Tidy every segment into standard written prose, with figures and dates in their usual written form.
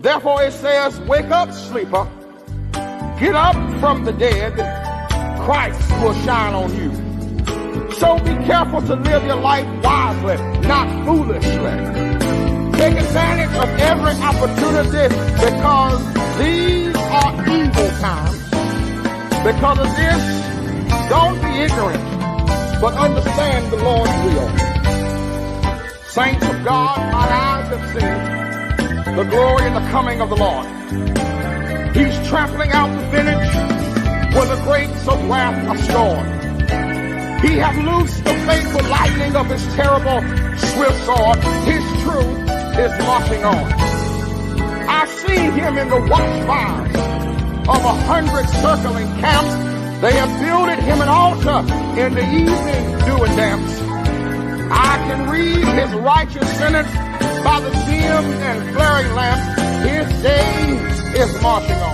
Therefore it says, wake up, sleeper. Get up from the dead. Christ will shine on you. So be careful to live your life wisely, not foolishly. Take advantage of every opportunity because these are evil times. Because of this, don't be ignorant, but understand the Lord's will. Saints of God, my eyes have seen the glory and the coming of the Lord. He's trampling out the vintage with the grapes of wrath of scorn. He hath loosed the faithful lightning of his terrible swift sword. His truth is marching on. I see him in the watchfires of 100 circling camps. They have builded him an altar in the evening doing dance. I can read his righteous sentence by the dim and flaring lamp. His day is marching on.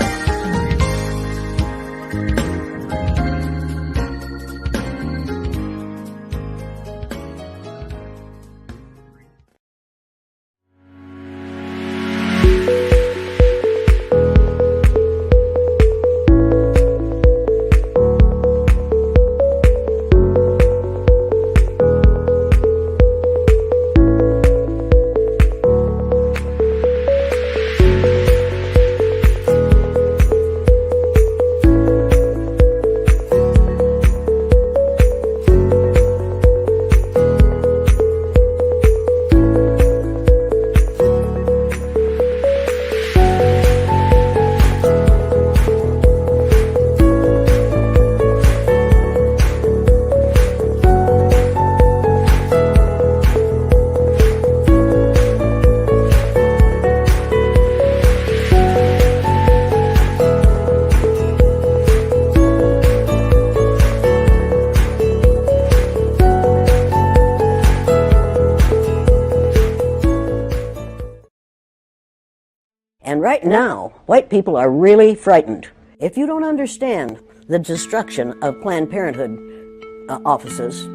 And right now, white people are really frightened. If you don't understand the destruction of Planned Parenthood offices,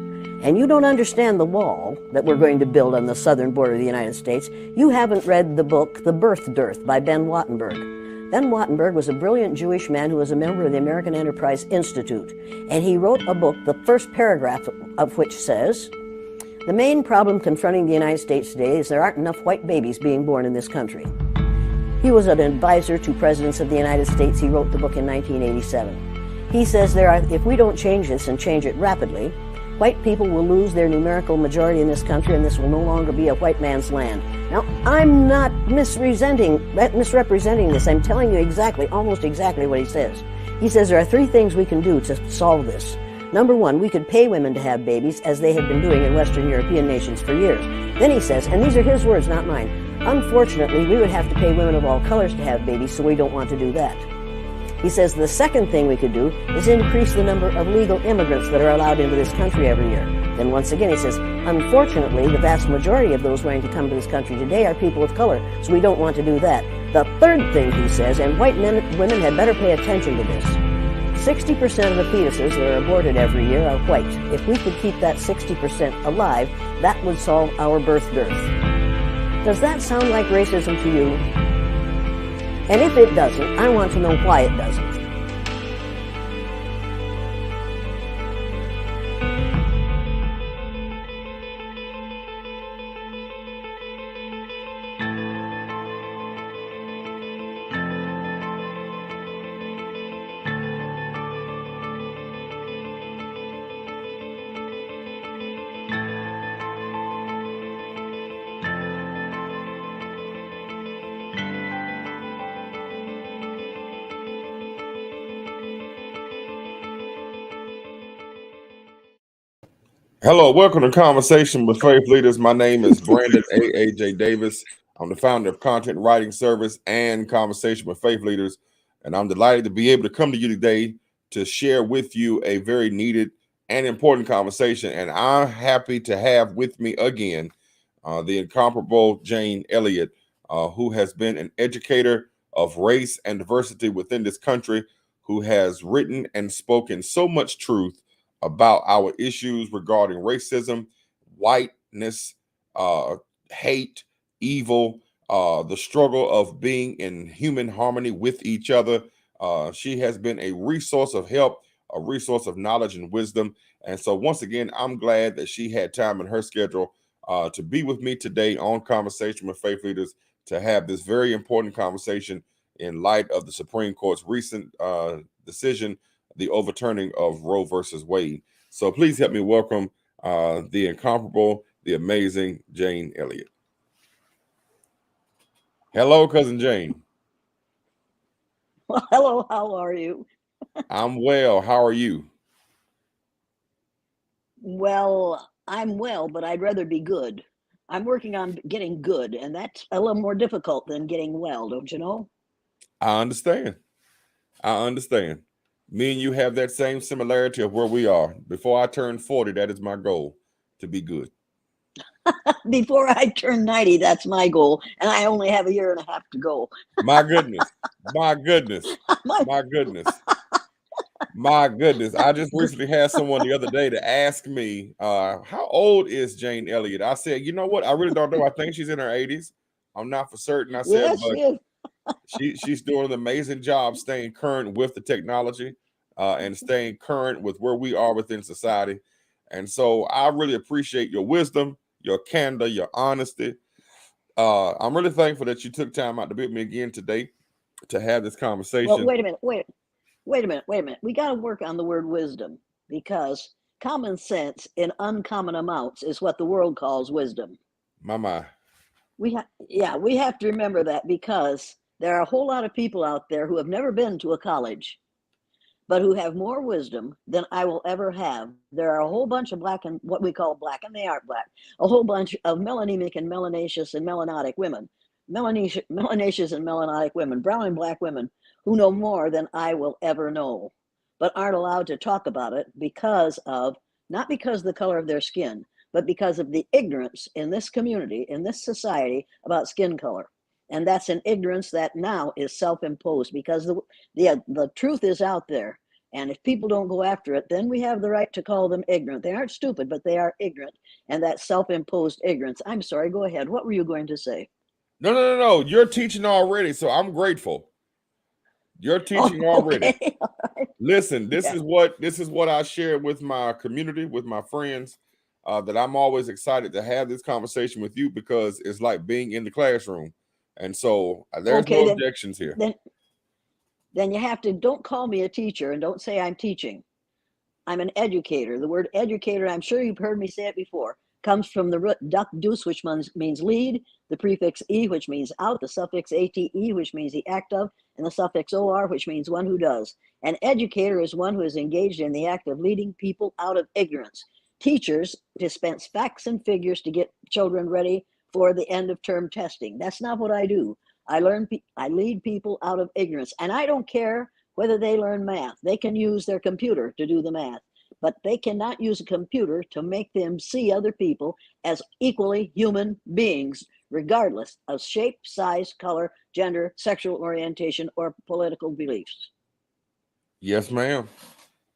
and you don't understand the wall that we're going to build on the southern border of the United States, you haven't read the book, The Birth Dearth by Ben Wattenberg. Ben Wattenberg was a brilliant Jewish man who was a member of the American Enterprise Institute. And he wrote a book, the first paragraph of which says, "The main problem confronting the United States today is there aren't enough white babies being born in this country." He was an advisor to presidents of the United States. He wrote the book in 1987. He says if we don't change this and change it rapidly, white people will lose their numerical majority in this country, and this will no longer be a white man's land. Now, I'm not misrepresenting this. I'm telling you almost exactly what he says. He says there are three things we can do to solve this. Number one, we could pay women to have babies, as they have been doing in Western European nations for years. Then he says, and these are his words, not mine, unfortunately, we would have to pay women of all colors to have babies, so we don't want to do that. He says the second thing we could do is increase the number of legal immigrants that are allowed into this country every year. Then once again, he says, unfortunately, the vast majority of those wanting to come to this country today are people of color, so we don't want to do that. The third thing, he says, and white women had better pay attention to this, 60% of the fetuses that are aborted every year are white. If we could keep that 60% alive, that would solve our birth dearth. Does that sound like racism to you? And if it doesn't, I want to know why it doesn't. Hello, welcome to Conversation with Faith Leaders. My name is Brandon A.J. Davis. I'm the founder of Content Writing Service and Conversation with Faith Leaders, and I'm delighted to be able to come to you today to share with you a very needed and important conversation. And I'm happy to have with me again the incomparable Jane Elliot, who has been an educator of race and diversity within this country, who has written and spoken so much truth about our issues regarding racism, whiteness, hate, evil, the struggle of being in human harmony with each other. She has been a resource of help, a resource of knowledge and wisdom. And so, once again, I'm glad that she had time in her schedule to be with me today on Conversation with Faith Leaders to have this very important conversation in light of the Supreme Court's recent decision, the overturning of Roe versus Wade. So please help me welcome the incomparable, the amazing Jane Elliot. Hello, Cousin Jane. Well, hello, how are you? I'm well. How are you? Well, I'm well, but I'd rather be good. I'm working on getting good, and that's a little more difficult than getting well, don't you know? I understand. I understand. Me and you have that same similarity of where we are. Before I turn 40, that is my goal, to be good. Before I turn 90, that's my goal, and I only have a year and a half to go. My goodness. My goodness. My goodness. My goodness. I just recently had someone the other day to ask me, how old is Jane Elliot? I said, you know what? I really don't know. I think she's in her 80s. I'm not for certain. I said, Yes, but yes. she's doing an amazing job staying current with the technology and staying current with where we are within society. And so I really appreciate your wisdom, your candor, your honesty. I'm really thankful that you took time out to be with me again today to have this Well, conversation. wait a minute, wait a minute. We got to work on the word wisdom because common sense in uncommon amounts is what the world calls wisdom. My. We have to remember that because there are a whole lot of people out there who have never been to a college, but who have more wisdom than I will ever have. There are a whole bunch of black and what we call black, and they aren't black, a whole bunch of melanemic and melanaceous and melanotic women, melanaceous and melanotic women, brown and black women who know more than I will ever know, but aren't allowed to talk about it because of, not because of the color of their skin, but because of the ignorance in this community, in this society about skin color. And that's an ignorance that now is self-imposed because the truth is out there. And if people don't go after it, then we have the right to call them ignorant. They aren't stupid, but they are ignorant. And that self-imposed ignorance. I'm sorry, go ahead. What were you going to say? No. You're teaching already, so I'm grateful. You're teaching already. Okay. Listen, this Yeah. is what I share with my community, with my friends, that I'm always excited to have this conversation with you because it's like being in the classroom. And so there's Okay, no objections here. then you have to, don't call me a teacher and don't say I'm teaching. I'm an educator. The word educator, I'm sure you've heard me say it before, comes from the root duc dus, which means lead, the prefix e, which means out, the suffix ate, which means the act of, and the suffix or, which means one who does. An educator is one who is engaged in the act of leading people out of ignorance. Teachers dispense facts and figures to get children ready for the end of term testing. That's not what I do. I lead people out of ignorance, and I don't care whether they learn math. They can use their computer to do the math, but they cannot use a computer to make them see other people as equally human beings, regardless of shape, size, color, gender, sexual orientation, or political beliefs. Yes, ma'am.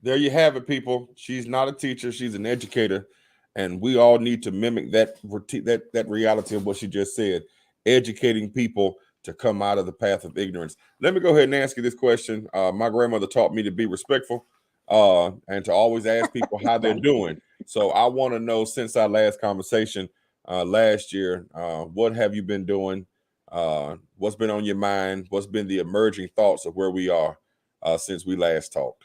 There you have it, people. She's not a teacher; she's an educator, and we all need to mimic that reality of what she just said, educating people to come out of the path of ignorance. Let me go ahead and ask you this question. My grandmother taught me to be respectful and to always ask people how they're doing. So I want to know, since our last conversation last year, what have you been doing? What's been on your mind? What's been the emerging thoughts of where we are since we last talked?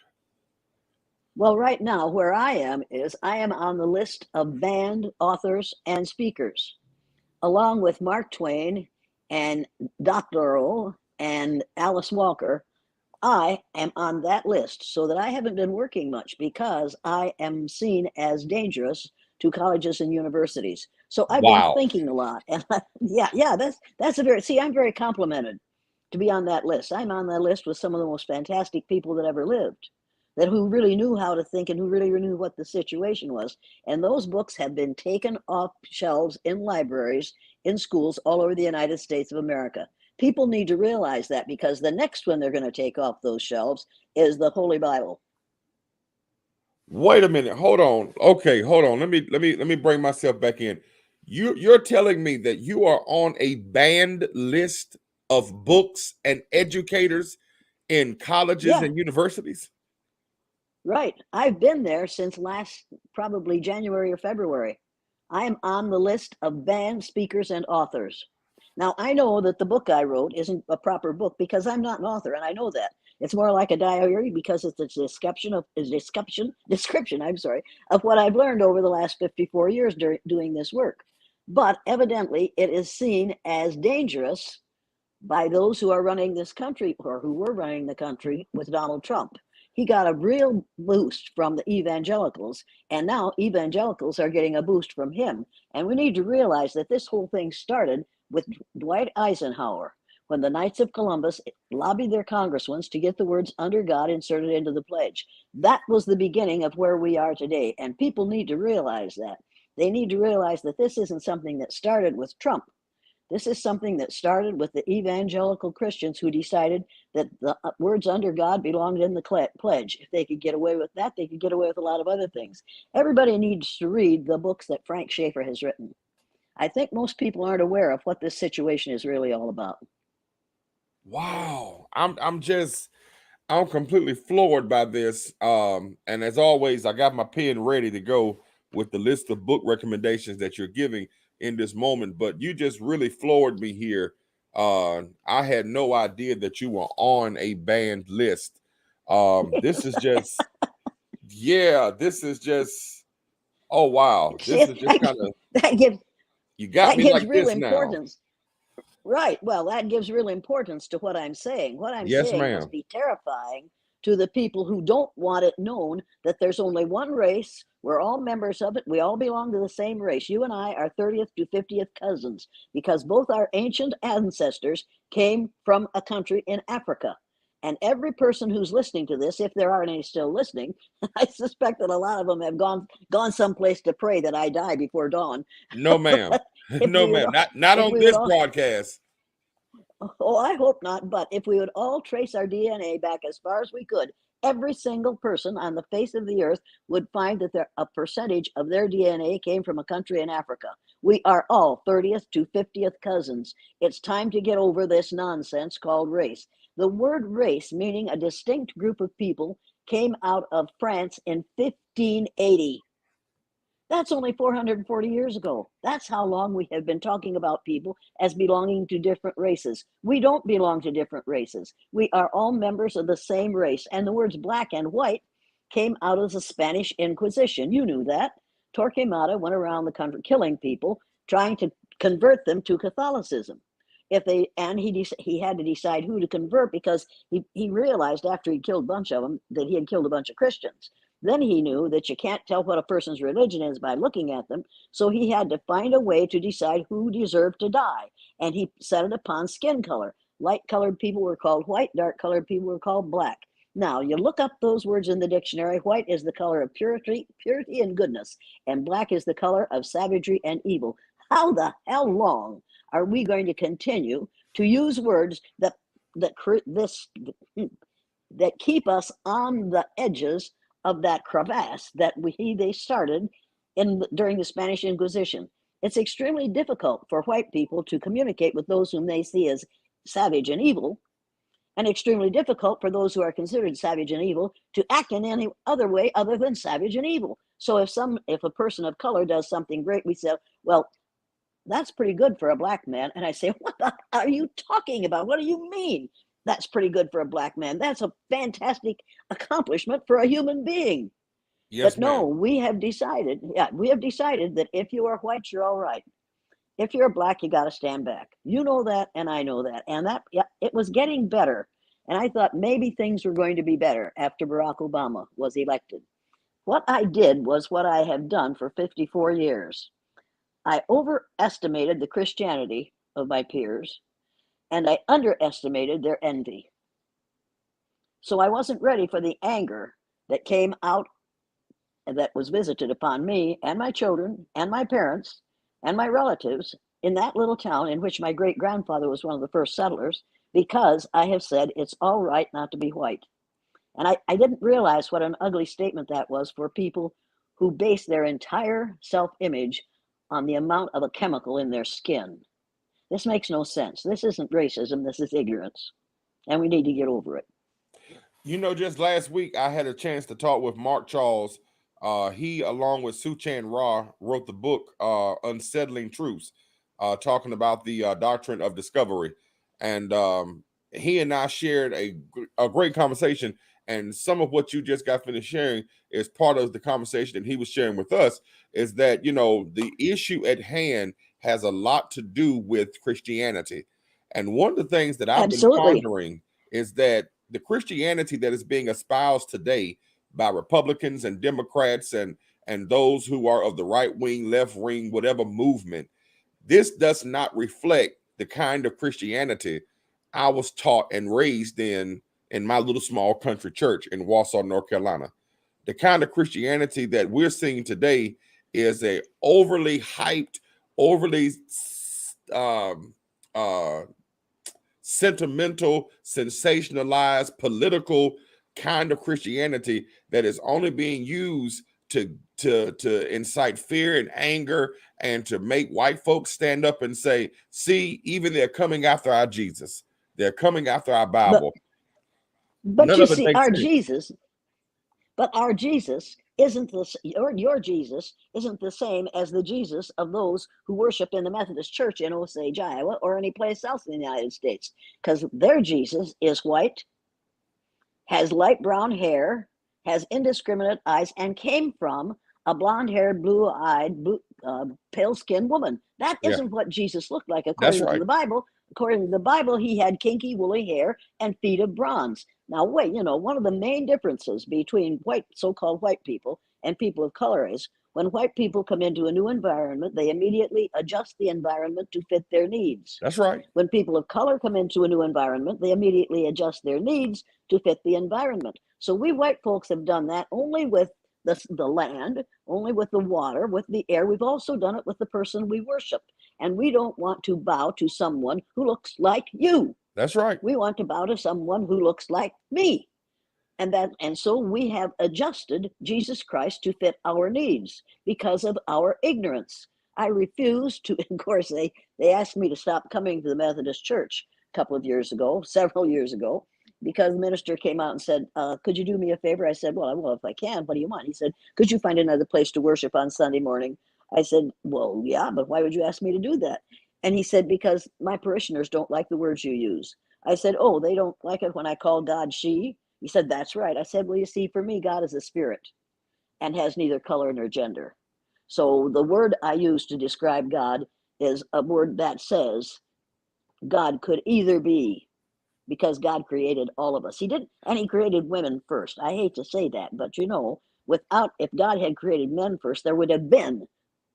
Well, right now, where I am is I am on the list of banned authors and speakers, along with Mark Twain and Doctorow and Alice Walker. I am on that list so that I haven't been working much because I am seen as dangerous to colleges and universities. So I've been Wow. thinking a lot. And yeah, that's a very, see, I'm very complimented to be on that list. I'm on that list with some of the most fantastic people that ever lived, that who really knew how to think and who really knew what the situation was. And those books have been taken off shelves in libraries, in schools all over the United States of America. People need to realize that because the next one they're going to take off those shelves is the Holy Bible. Wait a minute. Hold on. Okay, hold on. Let me bring myself back in. You're telling me that you are on a banned list of books and educators in colleges Yeah, and universities? right. I've been there since last probably January or February. I am on the list of banned speakers and authors. Now, I know that the book I wrote isn't a proper book because I'm not an author, and I know that. It's more like a diary because it's a description, I'm sorry, of what I've learned over the last 54 years doing this work. But evidently, it is seen as dangerous by those who are running this country or who were running the country with Donald Trump. He got a real boost from the evangelicals, and now evangelicals are getting a boost from him. And we need to realize that this whole thing started with Dwight Eisenhower when the Knights of Columbus lobbied their congressmen to get the words under God inserted into the pledge. That was the beginning of where we are today, and people need to realize that. They need to realize that this isn't something that started with Trump. This is something that started with the evangelical Christians who decided that the words under God belonged in the pledge. If they could get away with that, they could get away with a lot of other things. Everybody needs to read the books that Frank Schaeffer has written. I think most people aren't aware of what this situation is really all about. Wow. I'm completely floored by this. And as always, I got my pen ready to go with the list of book recommendations that you're giving in this moment. But you just really floored me here. I had no idea that you were on a banned list. This is just, yeah, this is just, oh wow, this See, is just kind of, that gives you got that me gives like real this now. importance. Right. Well, that gives real importance to what I'm saying. What I'm Yes, saying must ma'am. be terrifying to the people who don't want it known that there's only one race. We're all members of it. We all belong to the same race. You and I are 30th to 50th cousins because both our ancient ancestors came from a country in Africa. And every person who's listening to this, if there are any still listening, I suspect that a lot of them have gone someplace to pray that I die before dawn. No, ma'am. But if No, we would ma'am. Not if on we would this all broadcast. Oh, I hope not. But if we would all trace our DNA back as far as we could, every single person on the face of the earth would find that a percentage of their DNA came from a country in Africa. We are all 30th to 50th cousins. It's time to get over this nonsense called race. The word race, meaning a distinct group of people, came out of France in 1580. That's only 440 years ago. That's how long we have been talking about people as belonging to different races. We don't belong to different races. We are all members of the same race. And the words black and white came out of the Spanish Inquisition. You knew that. Torquemada went around the country killing people, trying to convert them to Catholicism. He had to decide who to convert because he realized after he killed a bunch of them that he had killed a bunch of Christians. Then he knew that you can't tell what a person's religion is by looking at them. So he had to find a way to decide who deserved to die. And he set it upon skin color. Light colored people were called white, dark colored people were called black. Now, you look up those words in the dictionary. White is the color of purity and goodness, and black is the color of savagery and evil. How the hell long are we going to continue to use words that keep us on the edges of that crevasse that they started during the Spanish Inquisition? It's extremely difficult for white people to communicate with those whom they see as savage and evil, and extremely difficult for those who are considered savage and evil to act in any other way other than savage and evil. So if a person of color does something great, we say, well, that's pretty good for a black man. And I say, what are you talking about? What do you mean? That's pretty good for a black man. That's a fantastic accomplishment for a human being. Yes, But no, ma'am. we have decided that if you are white, you're all right. If you're black, you got to stand back. You know that, and I know that. And it was getting better. And I thought maybe things were going to be better after Barack Obama was elected. What I did was what I have done for 54 years. I overestimated the Christianity of my peers, and I underestimated their envy. So I wasn't ready for the anger that came out and that was visited upon me and my children and my parents and my relatives in that little town in which my great grandfather was one of the first settlers, because I have said it's all right not to be white. And I didn't realize what an ugly statement that was for people who base their entire self image on the amount of a chemical in their skin. This makes no sense. This isn't racism. This is ignorance. And we need to get over it. You know, just last week I had a chance to talk with Mark Charles. He, along with Suchan Ra, wrote the book "Unsettling Truths," talking about the doctrine of discovery. And he and I shared a great conversation. And some of what you just got finished sharing is part of the conversation that he was sharing with us. Is that, you know, the issue at hand has a lot to do with Christianity. And one of the things that I've been Absolutely. pondering is that the Christianity that is being espoused today by Republicans and Democrats and those who are of the right wing, left wing, whatever movement, this does not reflect the kind of Christianity I was taught and raised in my little small country church in Wausau, North Carolina. The kind of Christianity that we're seeing today is a overly hyped, overly uh, sentimental, sensationalized, political kind of Christianity that is only being used to incite fear and anger and to make white folks stand up and say, see, even they're coming after our Jesus. They're coming after our Bible. But None you of it see, makes our sense. Jesus, but our Jesus isn't your Jesus isn't the same as the Jesus of those who worship in the Methodist Church in Osage, Iowa, or any place else in the United States, because their Jesus is white, has light brown hair, has indiscriminate eyes, and came from a blonde-haired, blue-eyed, pale-skinned woman. That Yeah, isn't what Jesus looked like that's according to right. the Bible. According to the Bible, he had kinky, woolly hair and feet of bronze. Now, wait, one of the main differences between so-called white people and people of color is when white people come into a new environment, they immediately adjust the environment to fit their needs. That's right. When people of color come into a new environment, they immediately adjust their needs to fit the environment. So we white folks have done that only with the land, only with the water, with the air. We've also done it with the person we worship. And we don't want to bow to someone who looks like you. That's right. We want to bow to someone who looks like me. And so we have adjusted Jesus Christ to fit our needs because of our ignorance. I refuse to, of course, they asked me to stop coming to the Methodist Church a couple of years ago, several years ago, because the minister came out and said, could you do me a favor? I said, well, I will if I can. What do you want? He said, could you find another place to worship on Sunday morning? I said, well, yeah, but why would you ask me to do that? And he said, because my parishioners don't like the words you use. I said, oh, they don't like it when I call God she? He said, that's right. I said, well, you see, for me, God is a spirit and has neither color nor gender. So the word I use to describe God is a word that says God could either be, because God created all of us. He didn't, and he created women first. I hate to say that, but if God had created men first, there would have been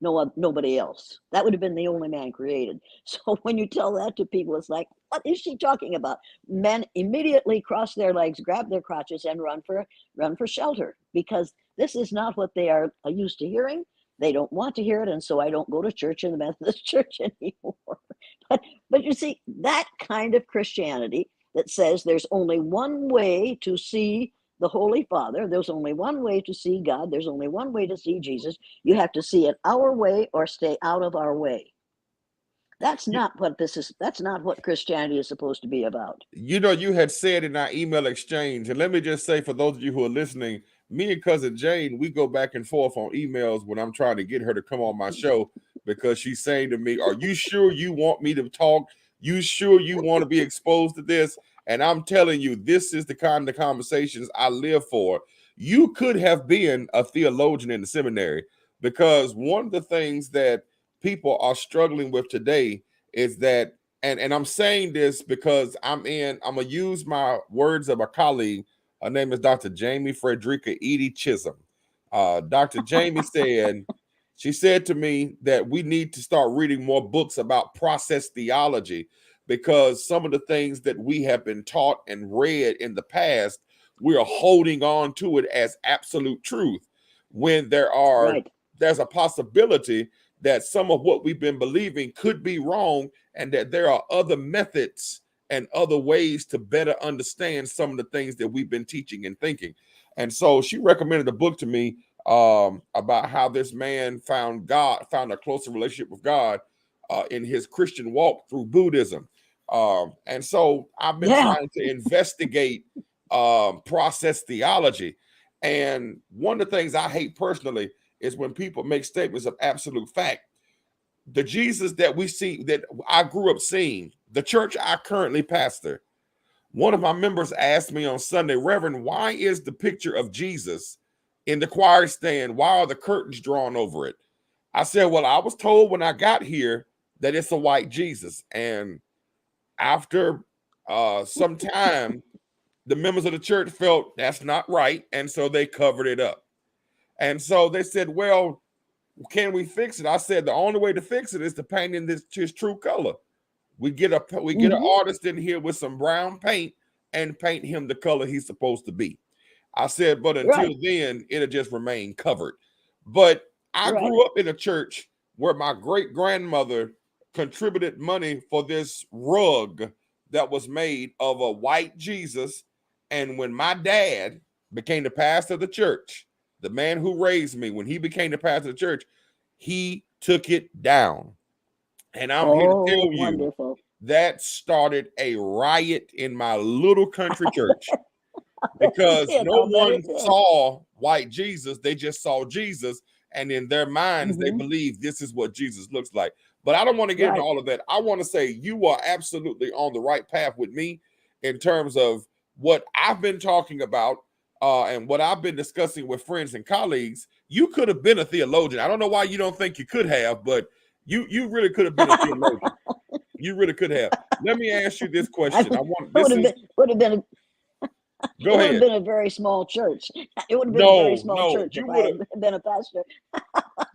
nobody else. That would have been the only man created. So when you tell that to people, it's like, what is she talking about? Men immediately cross their legs, grab their crotches, and run for shelter, because this is not what they are used to hearing. They don't want to hear it, and so I don't go to church in the Methodist Church anymore. But you see, that kind of Christianity that says there's only one way to see the Holy Father, there's only one way to see God, there's only one way to see Jesus. You have to see it our way or stay out of our way. That's not what Christianity is supposed to be about. You know, you had said in our email exchange, and let me just say for those of you who are listening, me and cousin Jane, we go back and forth on emails when I'm trying to get her to come on my show, because she's saying to me, are you sure you want me to talk? You sure you want to be exposed to this? And I'm telling you, this is the kind of conversations I live for. You could have been a theologian in the seminary, because one of the things that people are struggling with today is that, and I'm saying this because I'm gonna use my words of a colleague. Her name is Dr. Jamie Frederica Edie Chisholm. Dr. Jamie said, she said to me that we need to start reading more books about process theology, because some of the things that we have been taught and read in the past, we are holding on to it as absolute truth, when Right. there's a possibility that some of what we've been believing could be wrong, and that there are other methods and other ways to better understand some of the things that we've been teaching and thinking. And so she recommended a book to me about how this man found a closer relationship with God in his Christian walk through Buddhism. And so I've been trying to investigate process theology. And one of the things I hate personally is when people make statements of absolute fact. The Jesus that we see, that I grew up seeing, the church I currently pastor, one of my members asked me on Sunday, Reverend, why is the picture of Jesus in the choir stand? Why are the curtains drawn over it? I said, well, I was told when I got here that it's a white Jesus. And after some time, the members of the church felt that's not right. And so they covered it up. And so they said, well, can we fix it? I said, the only way to fix it is to paint in his true color. We get an artist in here with some brown paint and paint him the color he's supposed to be. I said, but until then, it'll just remain covered. But I grew up in a church where my great grandmother contributed money for this rug that was made of a white Jesus. And when my dad became the pastor of the church, the man who raised me, when he became the pastor of the church, he took it down. And I'm here to tell you that started a riot in my little country church because no one saw white Jesus. They just saw Jesus. And in their minds, they believe this is what Jesus looks like. But I don't want to get into all of that. I want to say you are absolutely on the right path with me in terms of what I've been talking about and what I've been discussing with friends and colleagues. You could have been a theologian. I don't know why you don't think you could have, but you really could have been a theologian. You really could have. Let me ask you this question. Would have been Go ahead. It would have been a very small church. It would have been a very small church if I had been a pastor.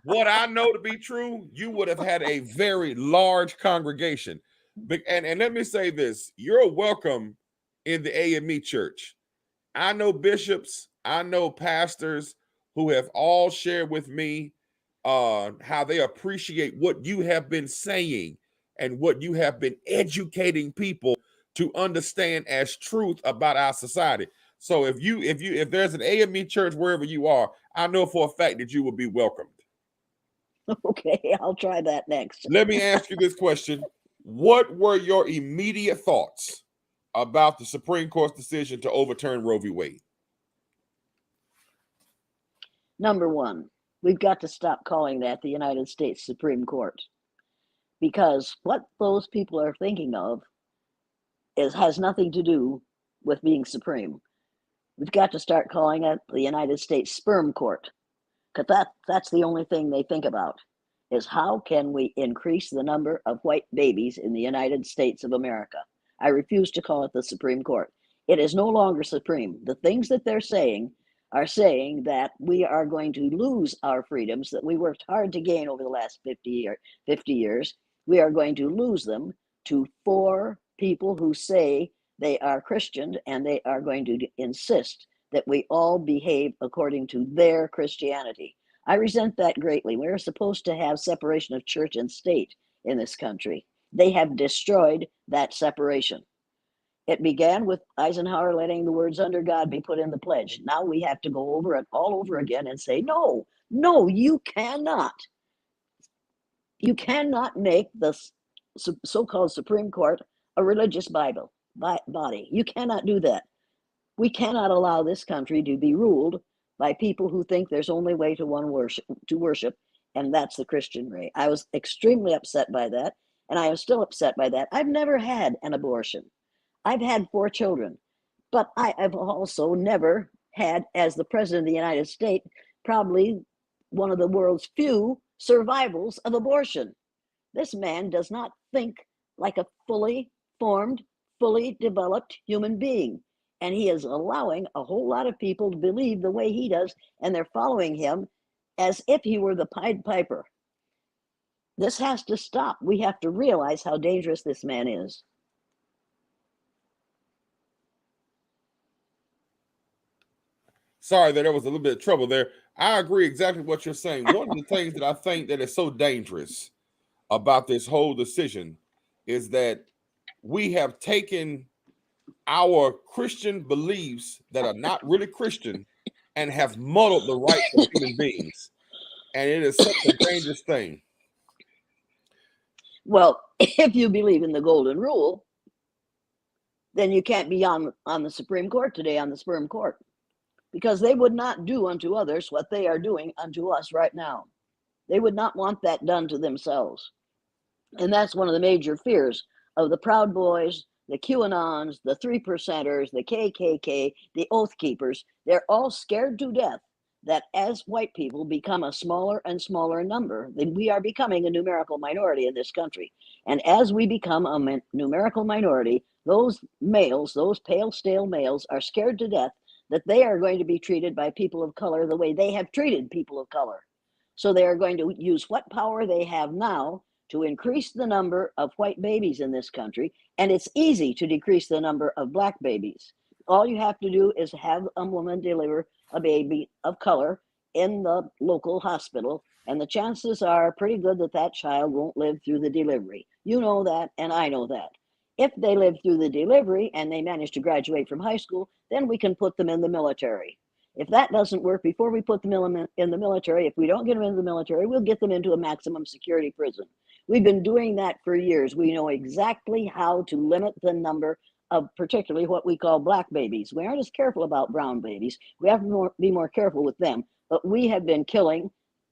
What I know to be true, you would have had a very large congregation. And let me say this, you're welcome in the AME church. I know bishops, I know pastors who have all shared with me how they appreciate what you have been saying and what you have been educating people to understand as truth about our society. So if there's an AME church wherever you are, I know for a fact that you will be welcomed. Okay, I'll try that next. Let me ask you this question. What were your immediate thoughts about the Supreme Court's decision to overturn Roe v. Wade? Number one, we've got to stop calling that the United States Supreme Court, because what those people are thinking of has nothing to do with being supreme. We've got to start calling it the United States Sperm Court, because that's the only thing they think about, is how can we increase the number of white babies in the United States of America. I refuse to call it the Supreme Court. It is no longer supreme. The things that they're saying are saying that we are going to lose our freedoms that we worked hard to gain over the last 50 years. We are going to lose them to 4 people who say they are Christian, and they are going to insist that we all behave according to their Christianity. I resent that greatly. We're supposed to have separation of church and state in this country. They have destroyed that separation. It began with Eisenhower letting the words "under God" be put in the pledge. Now we have to go over it all over again and say, no, you cannot. You cannot make the so-called Supreme Court a religious body. You cannot do that. We cannot allow this country to be ruled by people who think there's only way to worship, and that's the Christian way. I was extremely upset by that, and I am still upset by that. I've never had an abortion. I've had 4 children, but I have also never had, as the President of the United States, probably one of the world's few survivals of abortion. This man does not think like a fully formed, fully developed human being. And he is allowing a whole lot of people to believe the way he does, and they're following him as if he were the Pied Piper. This has to stop. We have to realize how dangerous this man is. Sorry that there was a little bit of trouble there. I agree exactly what you're saying. One of the things that I think that is so dangerous about this whole decision is that we have taken our Christian beliefs that are not really Christian, and have muddled the rights of human beings. And it is such a dangerous thing. Well, if you believe in the golden rule, then you can't be on the Supreme Court today, on the Supreme Court, because they would not do unto others what they are doing unto us right now. They would not want that done to themselves. And that's one of the major fears of the Proud Boys, the QAnons, the 3%ers, the KKK, the Oath Keepers. They're all scared to death that as white people become a smaller and smaller number, then we are becoming a numerical minority in this country. And as we become a numerical minority, those males, those pale, stale males, are scared to death that they are going to be treated by people of color the way they have treated people of color. So they are going to use what power they have now to increase the number of white babies in this country. And it's easy to decrease the number of black babies. All you have to do is have a woman deliver a baby of color in the local hospital, and the chances are pretty good that that child won't live through the delivery. You know that, and I know that. If they live through the delivery and they manage to graduate from high school, then we can put them in the military. If that doesn't work, before we put them in the military, if we don't get them into the military, we'll get them into a maximum security prison. We've been doing that for years. We know exactly how to limit the number of particularly what we call black babies. We aren't as careful about brown babies. We have to be more careful with them. But we have been killing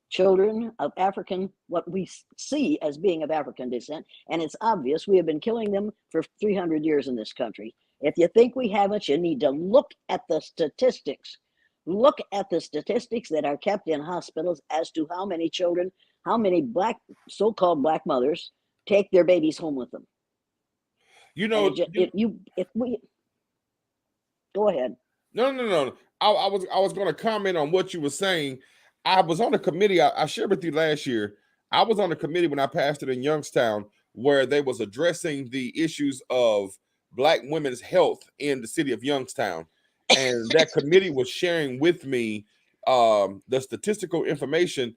children of African, what we see as being of African descent, and it's obvious we have been killing them for 300 years in this country. If you think we haven't, you need to look at the statistics. Look at the statistics that are kept in hospitals as to how many children, how many black, so-called black mothers take their babies home with them. You know, if we go ahead. No. I was going to comment on what you were saying. I was on a committee. I shared with you last year. I was on a committee when I pastored in Youngstown, where they was addressing the issues of black women's health in the city of Youngstown, and that committee was sharing with me the statistical information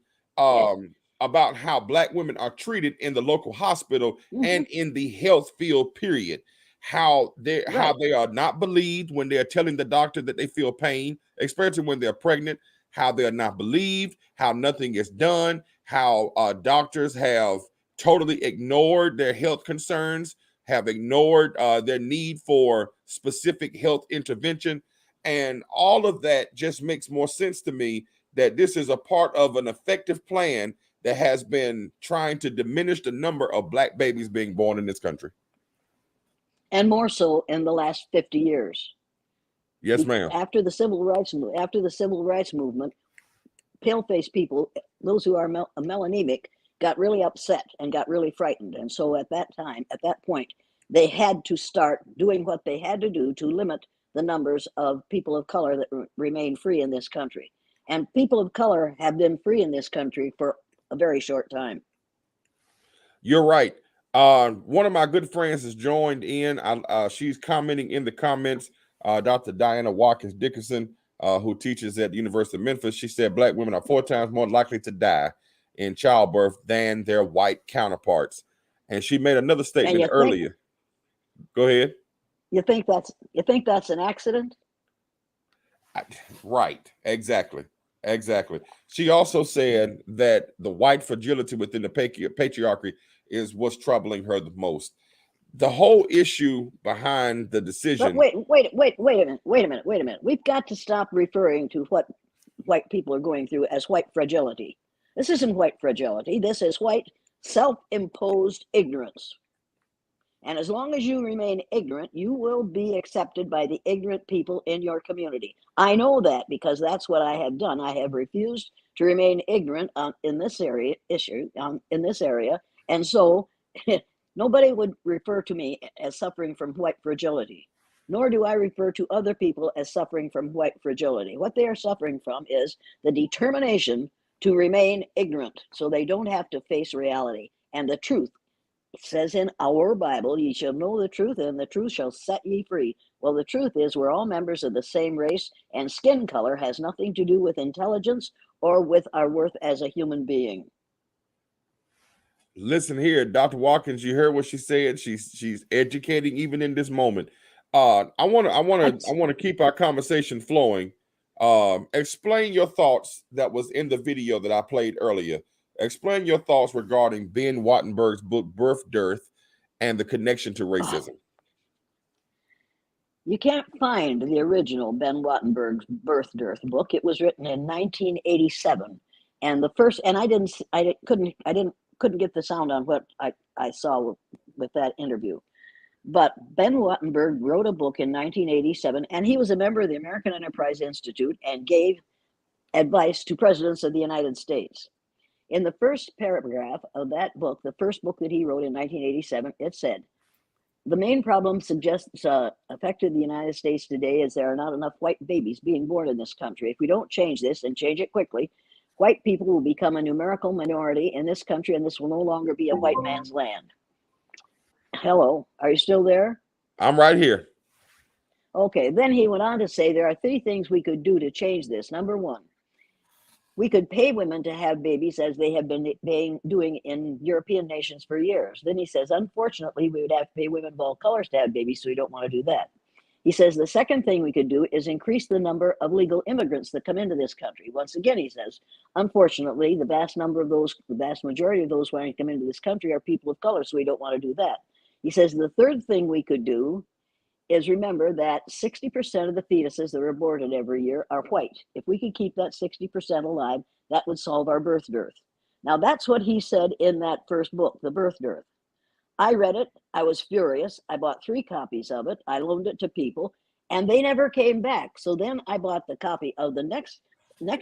about how black women are treated in the local hospital and in the health field, period. How they are not believed when they're telling the doctor that they feel pain, especially when they're pregnant, how they are not believed, how nothing is done, how doctors have totally ignored their health concerns, have ignored their need for specific health intervention. And all of that just makes more sense to me, that this is a part of an effective plan that has been trying to diminish the number of black babies being born in this country. And more so in the last 50 years. Yes, ma'am. After the civil rights movement, pale-faced people, those who are melanemic, got really upset and got really frightened. And so at that point, they had to start doing what they had to do to limit the numbers of people of color that remain free in this country. And people of color have been free in this country for a very short time. You're right. One of my good friends has joined in. She's commenting in the comments. Dr. Diana Watkins Dickerson, who teaches at the University of Memphis, she said black women are 4 times more likely to die in childbirth than their white counterparts. And she made another statement earlier. Go ahead. You think that's an accident? Right. Exactly. She also said that the white fragility within the patriarchy is what's troubling her the most. The whole issue behind the decision. But wait a minute. We've got to stop referring to what white people are going through as white fragility. This isn't white fragility. This is white self-imposed ignorance. And as long as you remain ignorant, you will be accepted by the ignorant people in your community. I know that because that's what I have done. I have refused to remain ignorant in this area. And so nobody would refer to me as suffering from white fragility, nor do I refer to other people as suffering from white fragility. What they are suffering from is the determination to remain ignorant so they don't have to face reality and the truth. It says in our Bible, ye shall know the truth, and the truth shall set ye free. Well, the truth is we're all members of the same race, and skin color has nothing to do with intelligence or with our worth as a human being. Listen here, Dr. Watkins, you heard what she said. She's educating even in this moment. I want to keep our conversation flowing. Explain your thoughts that was in the video that I played earlier. Explain your thoughts regarding Ben Wattenberg's book Birth Dearth and the connection to racism. You can't find the original Ben Wattenberg's Birth Dearth book. It was written in 1987, and the first, and I couldn't get the sound on what I saw with that interview. But Ben Wattenberg wrote a book in 1987, and he was a member of the American Enterprise Institute and gave advice to presidents of the United States. In the first paragraph of that book, the first book that he wrote in 1987, it said, the main problem suggests affected the United States today is there are not enough white babies being born in this country. If we don't change this and change it quickly, white people will become a numerical minority in this country, and this will no longer be a white man's land. Hello, are you still there? I'm right here. Okay, then he went on to say there are 3 things we could do to change this. Number 1, we could pay women to have babies as they have been doing in European nations for years. Then he says, unfortunately, we would have to pay women of all colors to have babies, so we don't want to do that. He says the second thing we could do is increase the number of legal immigrants that come into this country. Once again, he says, unfortunately, the vast majority of those who come into this country are people of color, so we don't want to do that. He says the third thing we could do is remember that 60% of the fetuses that are aborted every year are white. If we could keep that 60% alive, that would solve our birth dearth. Now, that's what he said in that first book, The Birth Dearth. I read it. I was furious. I bought 3 copies of it. I loaned it to people, and they never came back. So then I bought the copy of the next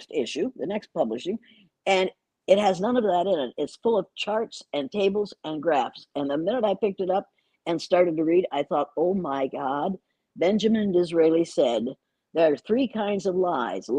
issue, the next publishing, and it has none of that in it. It's full of charts and tables and graphs. And the minute I picked it up and started to read, I thought, oh my God, Benjamin Disraeli said, there are 3 kinds of lies,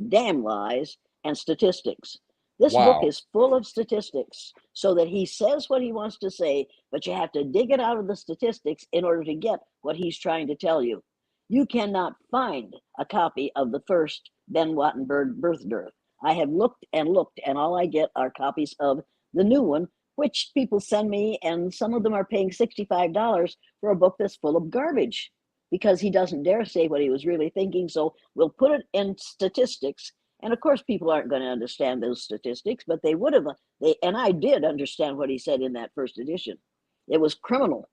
damn lies, and statistics. This book is full of statistics, so that he says what he wants to say, but you have to dig it out of the statistics in order to get what he's trying to tell you. You cannot find a copy of the first Ben Wattenberg Birth Dearth. I have looked, and all I get are copies of the new one, which people send me, and some of them are paying $65 for a book that's full of garbage because he doesn't dare say what he was really thinking. So we'll put it in statistics. And of course, people aren't going to understand those statistics, but they would have. And I did understand what he said in that first edition. It was criminal.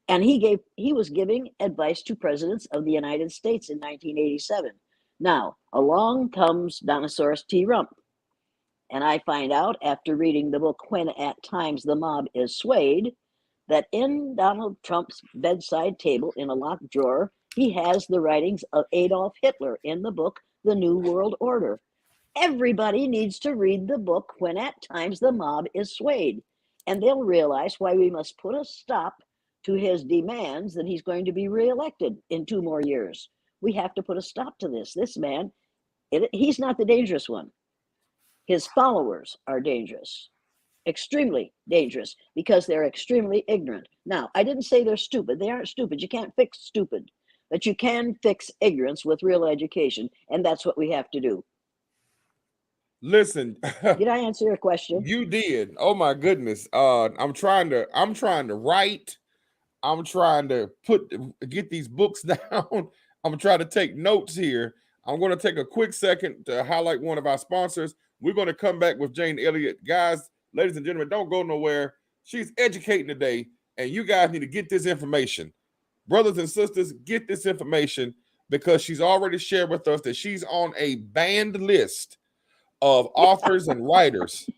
And he was giving advice to presidents of the United States in 1987. Now, along comes Donosaurus T. Rump. And I find out after reading the book, When at Times the Mob is Swayed, that in Donald Trump's bedside table in a locked drawer, he has the writings of Adolf Hitler in the book, The New World Order. Everybody needs to read the book, When at Times the Mob is Swayed, and they'll realize why we must put a stop to his demands that he's going to be reelected in 2 more years. We have to put a stop to this. This man, he's not the dangerous one. His followers are dangerous, extremely dangerous, because they're extremely ignorant. Now, I didn't say they're stupid. They aren't stupid. You can't fix stupid, but you can fix ignorance with real education, and that's what we have to do. Listen, did I answer your question? You did. Oh my goodness. I'm trying to write. I'm trying to get these books down. I'm trying to take notes here. I'm going to take a quick second to highlight one of our sponsors. We're going to come back with Jane Elliot. Guys, ladies and gentlemen, don't go nowhere. She's educating today, and you guys need to get this information. Brothers and sisters, get this information, because she's already shared with us that she's on a banned list of authors and writers,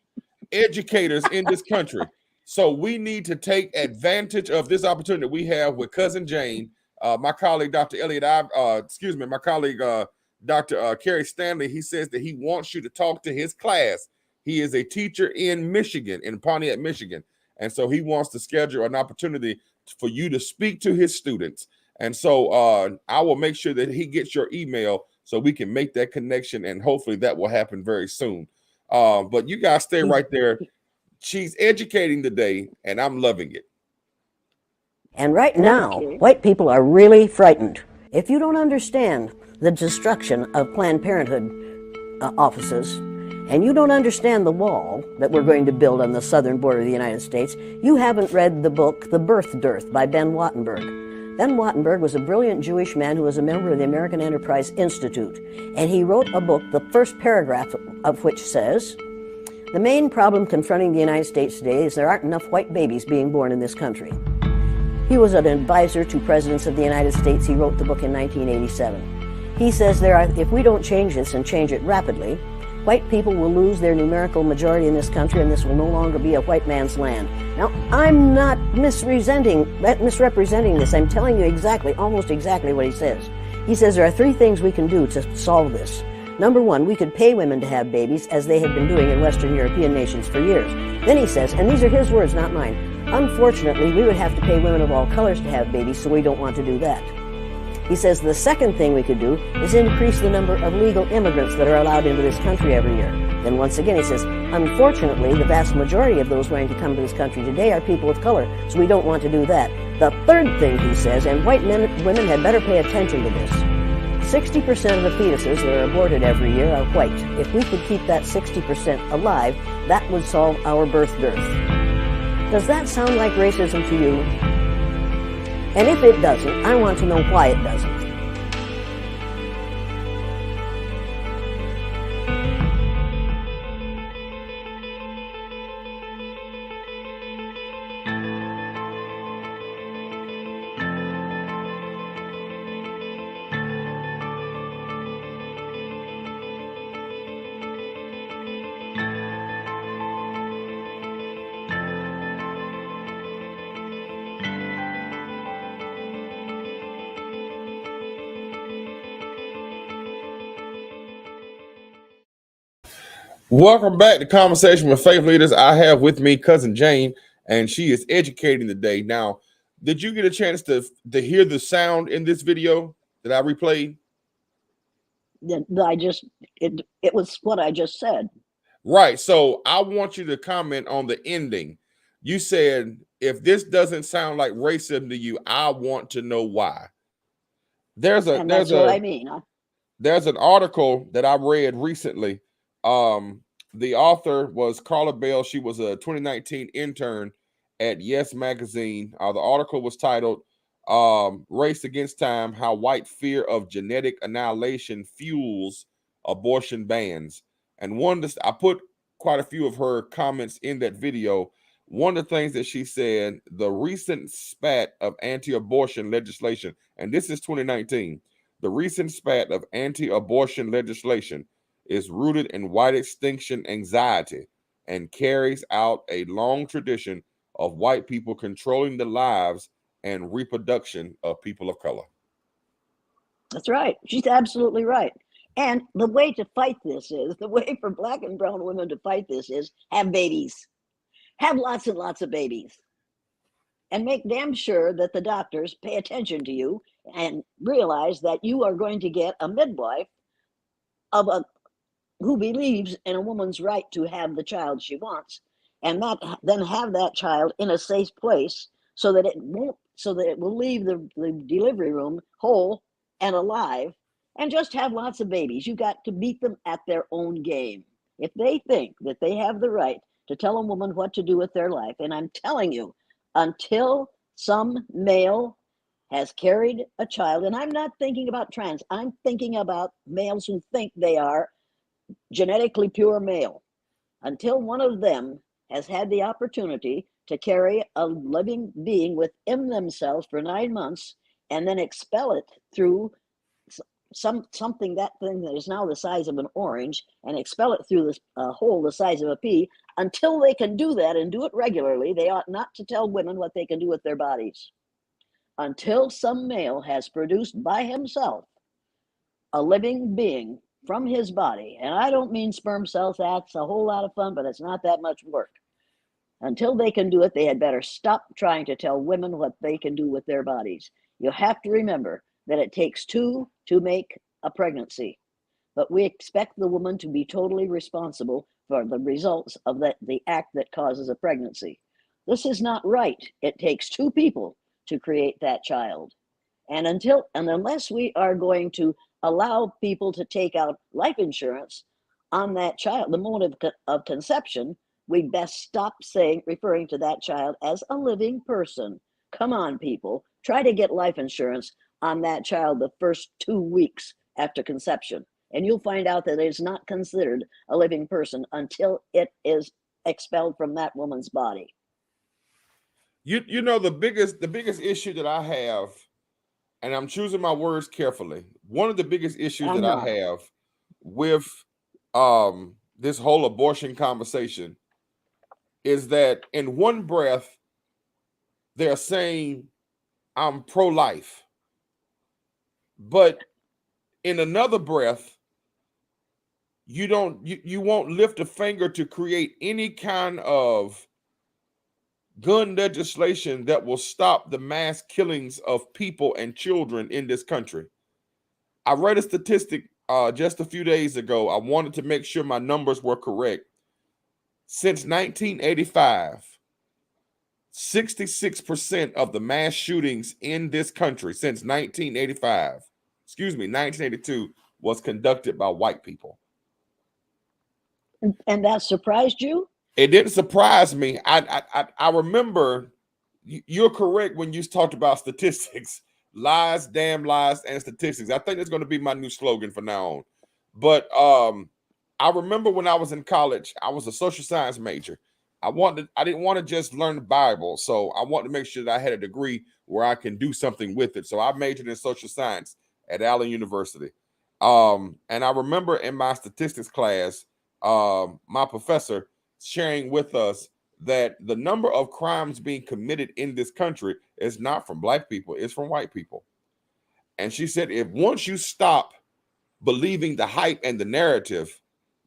educators in this country. So we need to take advantage of this opportunity we have with Cousin Jane. My colleague, Dr. Elliot, my colleague, Dr. Kerry Stanley, he says that he wants you to talk to his class. He is a teacher in Michigan, in Pontiac, Michigan. And so he wants to schedule an opportunity for you to speak to his students. And so I will make sure that he gets your email so we can make that connection, and hopefully that will happen very soon. But you guys stay right there. She's educating today, and I'm loving it. And right now, white people are really frightened. If you don't understand the destruction of Planned Parenthood offices, and you don't understand the wall that we're going to build on the southern border of the United States, you haven't read the book, The Birth Dearth by Ben Wattenberg. Ben Wattenberg was a brilliant Jewish man who was a member of the American Enterprise Institute, and he wrote a book, the first paragraph of which says, "The main problem confronting the United States today is there aren't enough white babies being born in this country." He was an advisor to presidents of the United States. He wrote the book in 1987. He says if we don't change this and change it rapidly, white people will lose their numerical majority in this country, and this will no longer be a white man's land. Now, I'm not misrepresenting this. I'm telling you almost exactly what he says. He says there are 3 things we can do to solve this. Number 1, we could pay women to have babies, as they had been doing in Western European nations for years. Then he says, and these are his words, not mine, unfortunately, we would have to pay women of all colors to have babies, so we don't want to do that. He says the second thing we could do is increase the number of legal immigrants that are allowed into this country every year. Then once again he says, unfortunately, the vast majority of those wanting to come to this country today are people of color, so we don't want to do that. The third thing he says, and white women had better pay attention to this, 60% of the fetuses that are aborted every year are white. If we could keep that 60% alive, that would solve our birth dearth. Does that sound like racism to you? And if it doesn't, I want to know why it doesn't. Welcome back to Conversation with Faith Leaders. I have with me cousin Jane, and she is educating today. Now, did you get a chance to hear the sound in this video that I replayed? It was what I just said. Right. So I want you to comment on the ending. You said, if this doesn't sound like racism to you, I want to know why. That's what I mean. There's an article that I read recently. The author was Carla Bell. She was a 2019 intern at Yes Magazine. The article was titled Race Against Time, How White Fear of Genetic Annihilation Fuels Abortion Bans. And I put quite a few of her comments in that video. One of the things that she said, the recent spat of anti-abortion legislation, and this is 2019, the recent spat of anti-abortion legislation is rooted in white extinction anxiety and carries out a long tradition of white people controlling the lives and reproduction of people of color. That's right. She's absolutely right. And the way to fight this is, the way for black and brown women to fight this is have babies. Have lots and lots of babies. And make damn sure that the doctors pay attention to you and realize that you are going to get a midwife who believes in a woman's right to have the child she wants, and then have that child in a safe place so that it will leave the delivery room whole and alive, and just have lots of babies. You got to beat them at their own game. If they think that they have the right to tell a woman what to do with their life, and I'm telling you, until some male has carried a child, and I'm not thinking about trans, I'm thinking about males who think they are genetically pure male, until one of them has had the opportunity to carry a living being within themselves for 9 months and then expel it through something, that thing that is now the size of an orange, and expel it through this hole the size of a pea, until they can do that and do it regularly, they ought not to tell women what they can do with their bodies. Until some male has produced by himself a living being from his body, and I don't mean sperm cells, that's a whole lot of fun, but it's not that much work. Until they can do it, they had better stop trying to tell women what they can do with their bodies. You have to remember that it takes 2 to make a pregnancy, but we expect the woman to be totally responsible for the results of the act that causes a pregnancy. This is not right. It takes 2 people to create that child. And unless we are going to allow people to take out life insurance on that child, the moment of conception, we best stop referring to that child as a living person. Come on, people, Try to get life insurance on that child the first 2 weeks after conception, and you'll find out that it is not considered a living person until it is expelled from that woman's body. You know the biggest issue that I have, and I'm choosing my words carefully. One of the biggest issues that I have with this whole abortion conversation is that in one breath they're saying I'm pro-life, but in another breath you won't lift a finger to create any kind of gun legislation that will stop the mass killings of people and children in this country. I read a statistic just a few days ago. I wanted to make sure my numbers were correct. Since 1985, 66% of the mass shootings in this country since 1982, was conducted by white people. And that surprised you? It didn't surprise me. I remember you're correct when you talked about statistics. Lies, damn lies, and statistics. I think that's going to be my new slogan from now on. But I remember when I was in college, I was a social science major. I didn't want to just learn the Bible, so I wanted to make sure that I had a degree where I can do something with it. So I majored in social science at Allen University. And I remember in my statistics class, my professor sharing with us that the number of crimes being committed in this country is not from black people, it's from white people. And she said, if once you stop believing the hype and the narrative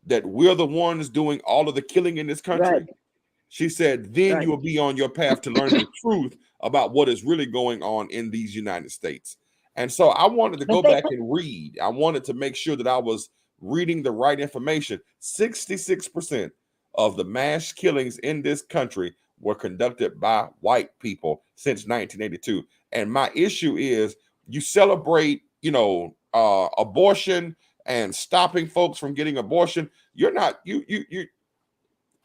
that we're the ones doing all of the killing in this country, Right. she said, then you will be on your path to learn the truth about what is really going on in these United States. And so I wanted to go back and read. I wanted to make sure that I was reading the right information. 66% of the mass killings in this country were conducted by white people since 1982. And my issue is you celebrate, abortion and stopping folks from getting abortion. You're not,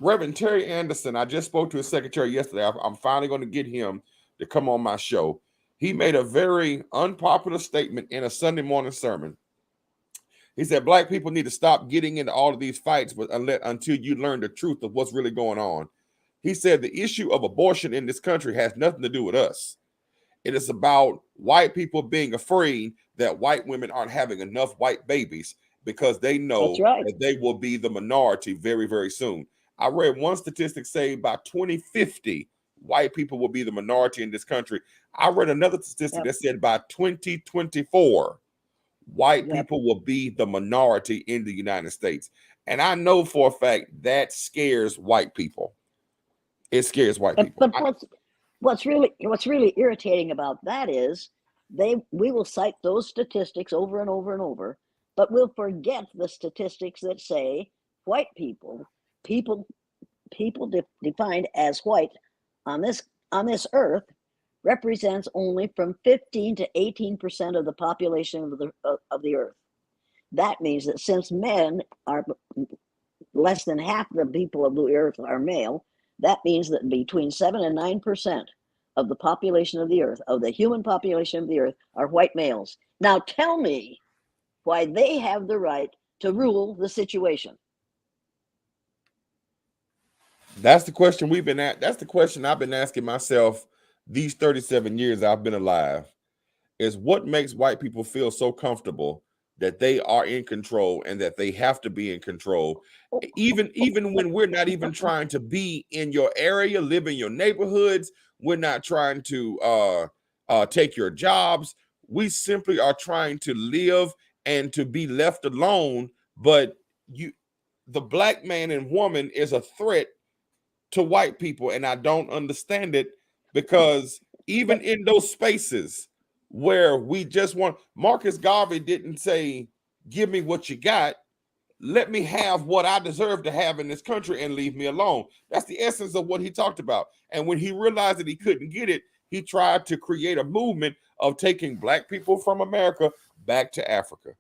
Reverend Terry Anderson, I just spoke to his secretary yesterday. I'm finally going to get him to come on my show. He made a very unpopular statement in a Sunday morning sermon. He said, black people need to stop getting into all of these fights until you learn the truth of what's really going on. He said the issue of abortion in this country has nothing to do with us. It is about white people being afraid that white women aren't having enough white babies because they know that they will be the minority very, very soon. I read one statistic say by 2050, white people will be the minority in this country. I read another statistic that said by 2024, white people will be the minority in the United States. And I know for a fact that scares white people. It scares white people. But what's really irritating about that is we will cite those statistics over and over and over, but we'll forget the statistics that say white people defined as white on this earth represents only from 15 to 18% of the population of the earth. That means that since men are less than half the people of the earth are male, that means that between 7 and 9% of the population of the earth, of the human population of the earth, are white males. Now tell me why they have the right to rule the situation. That's the question we've been at. That's the question I've been asking myself these 37 years I've been alive, is what makes white people feel so comfortable that they are in control and that they have to be in control, even when we're not even trying to be in your area, live in your neighborhoods. We're not trying to take your jobs. We simply are trying to live and to be left alone. But the black man and woman is a threat to white people, and I don't understand it, because even in those spaces where we just want, Marcus Garvey didn't say, give me what you got, let me have what I deserve to have in this country and leave me alone. That's the essence of what he talked about. And when he realized that he couldn't get it, he tried to create a movement of taking black people from America back to Africa.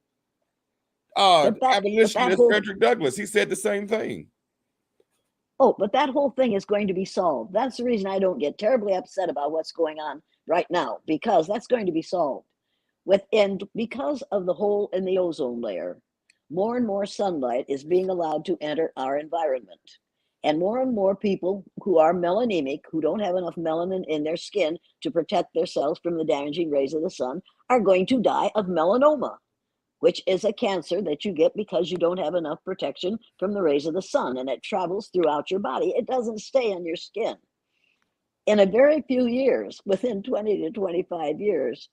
Abolitionist Frederick Douglass, he said the same thing. Oh, but that whole thing is going to be solved. That's the reason I don't get terribly upset about what's going on right now, because that's going to be solved. Because of the hole in the ozone layer, more and more sunlight is being allowed to enter our environment. And more people who are melanemic, who don't have enough melanin in their skin to protect themselves from the damaging rays of the sun, are going to die of melanoma, which is a cancer that you get because you don't have enough protection from the rays of the sun, and it travels throughout your body. It doesn't stay on your skin. In a very few years, within 20 to 25 years,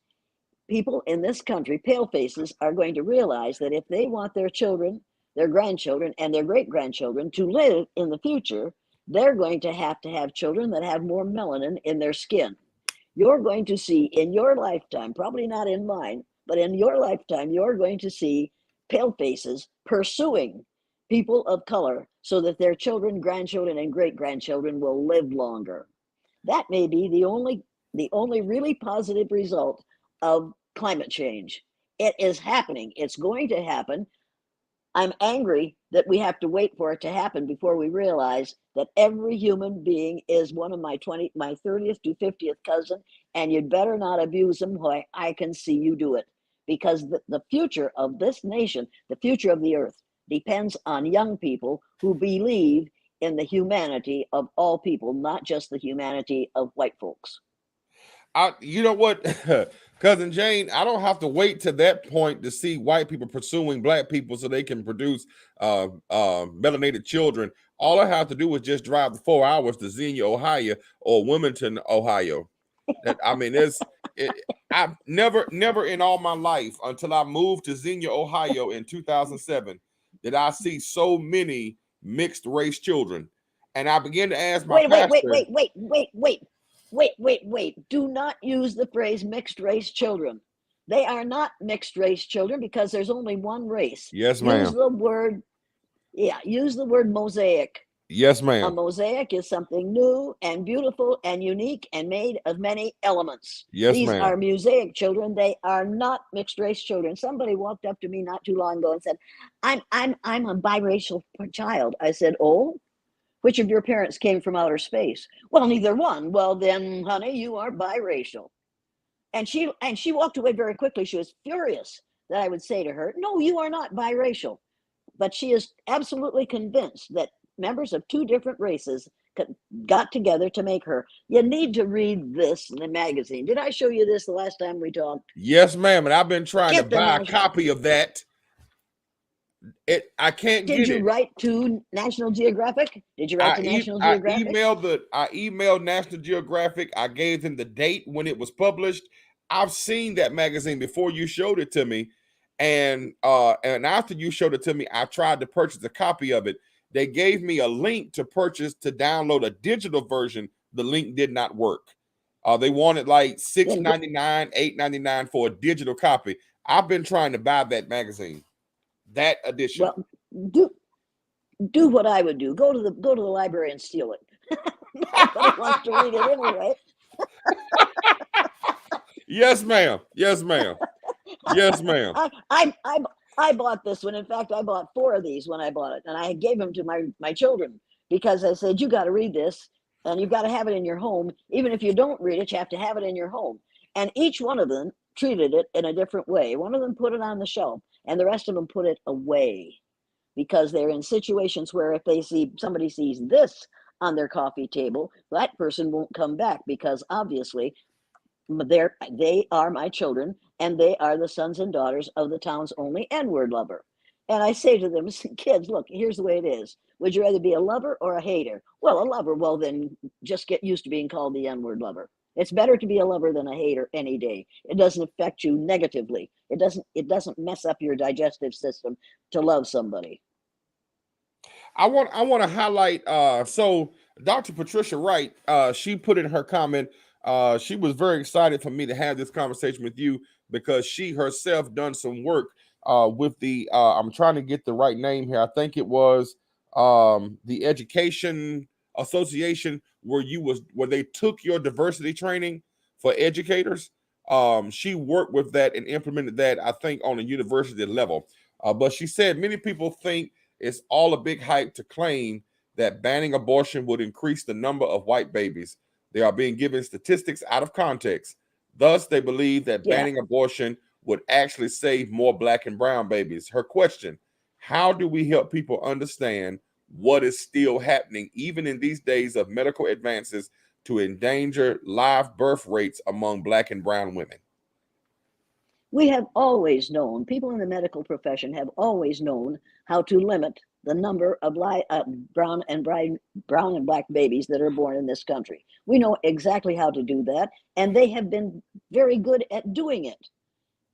people in this country, pale faces, are going to realize that if they want their children, their grandchildren, and their great grandchildren to live in the future, they're going to have children that have more melanin in their skin. You're going to see in your lifetime, probably not in mine, but in your lifetime, you're going to see pale faces pursuing people of color so that their children, grandchildren, and great grandchildren will live longer. That may be the only really positive result of climate change. It is happening. It's going to happen. I'm angry that we have to wait for it to happen before we realize that every human being is one of my 30th to 50th cousin, and you'd better not abuse them while I can see you do it. Because the future of this nation, the future of the earth, depends on young people who believe in the humanity of all people, not just the humanity of white folks. You know what, cousin Jane, I don't have to wait to that point to see white people pursuing black people so they can produce melanated children. All I have to do is just drive the 4 hours to Xenia, Ohio, or Wilmington, Ohio. I mean, I've never in all my life until I moved to Xenia, Ohio in 2007 did I see so many mixed race children. And I began to ask my pastor. Wait. Do not use the phrase mixed race children. They are not mixed race children because there's only one race. Yes, ma'am. Use the word mosaic. Yes, ma'am. A mosaic is something new and beautiful and unique and made of many elements. Yes, These ma'am. are mosaic children. They are not mixed race children. Somebody walked up to me not too long ago and said, I'm a biracial child. I said, oh, which of your parents came from outer space? Well, neither one. Well, then, honey, you are biracial. And she walked away very quickly. She was furious that I would say to her, no, you are not biracial. But she is absolutely convinced that members of two different races got together to make her. You need to read this in the magazine. Did I show you this the last time we talked? Yes, ma'am. And I've been trying to buy a copy of that. I can't get it. Did you write to National Geographic? Did you write to National Geographic? I emailed National Geographic. I gave them the date when it was published. I've seen that magazine before you showed it to me. And after you showed it to me, I tried to purchase a copy of it. They gave me a link to download a digital version. The link did not work. They wanted like $6.99, $8.99 for a digital copy. I've been trying to buy that magazine, that edition. Well, do what I would do. Go to the library and steal it. Nobody wants to read it anyway. Yes, ma'am. Yes, ma'am. Yes, ma'am. I bought this one. In fact, I bought 4 of these when I bought it, and I gave them to my children because I said, you got to read this, and you've got to have it in your home. Even if you don't read it, you have to have it in your home. And each one of them treated it in a different way. One of them put it on the shelf, and the rest of them put it away because they're in situations where if somebody sees this on their coffee table, that person won't come back because obviously they are my children, and they are the sons and daughters of the town's only N-word lover. And I say to them, kids, look, here's the way it is. Would you rather be a lover or a hater? Well, a lover. Well, then just get used to being called the N-word lover. It's better to be a lover than a hater any day. It doesn't affect you negatively. It doesn't mess up your digestive system to love somebody. I want to highlight. So Dr. Patricia Wright, she put in her comment. She was very excited for me to have this conversation with you because she herself done some work with the. I'm trying to get the right name here. I think it was the Education Association where they took your diversity training for educators. She worked with that and implemented that, I think, on a university level. But she said many people think it's all a big hype to claim that banning abortion would increase the number of white babies. They are being given statistics out of context. Thus, they believe that Yeah. banning abortion would actually save more black and brown babies. Her question: how do we help people understand what is still happening, even in these days of medical advances, to endanger live birth rates among black and brown women? We have always known, people in the medical profession have always known how to limit the number of brown and black babies that are born in this country. We know exactly how to do that, and they have been very good at doing it.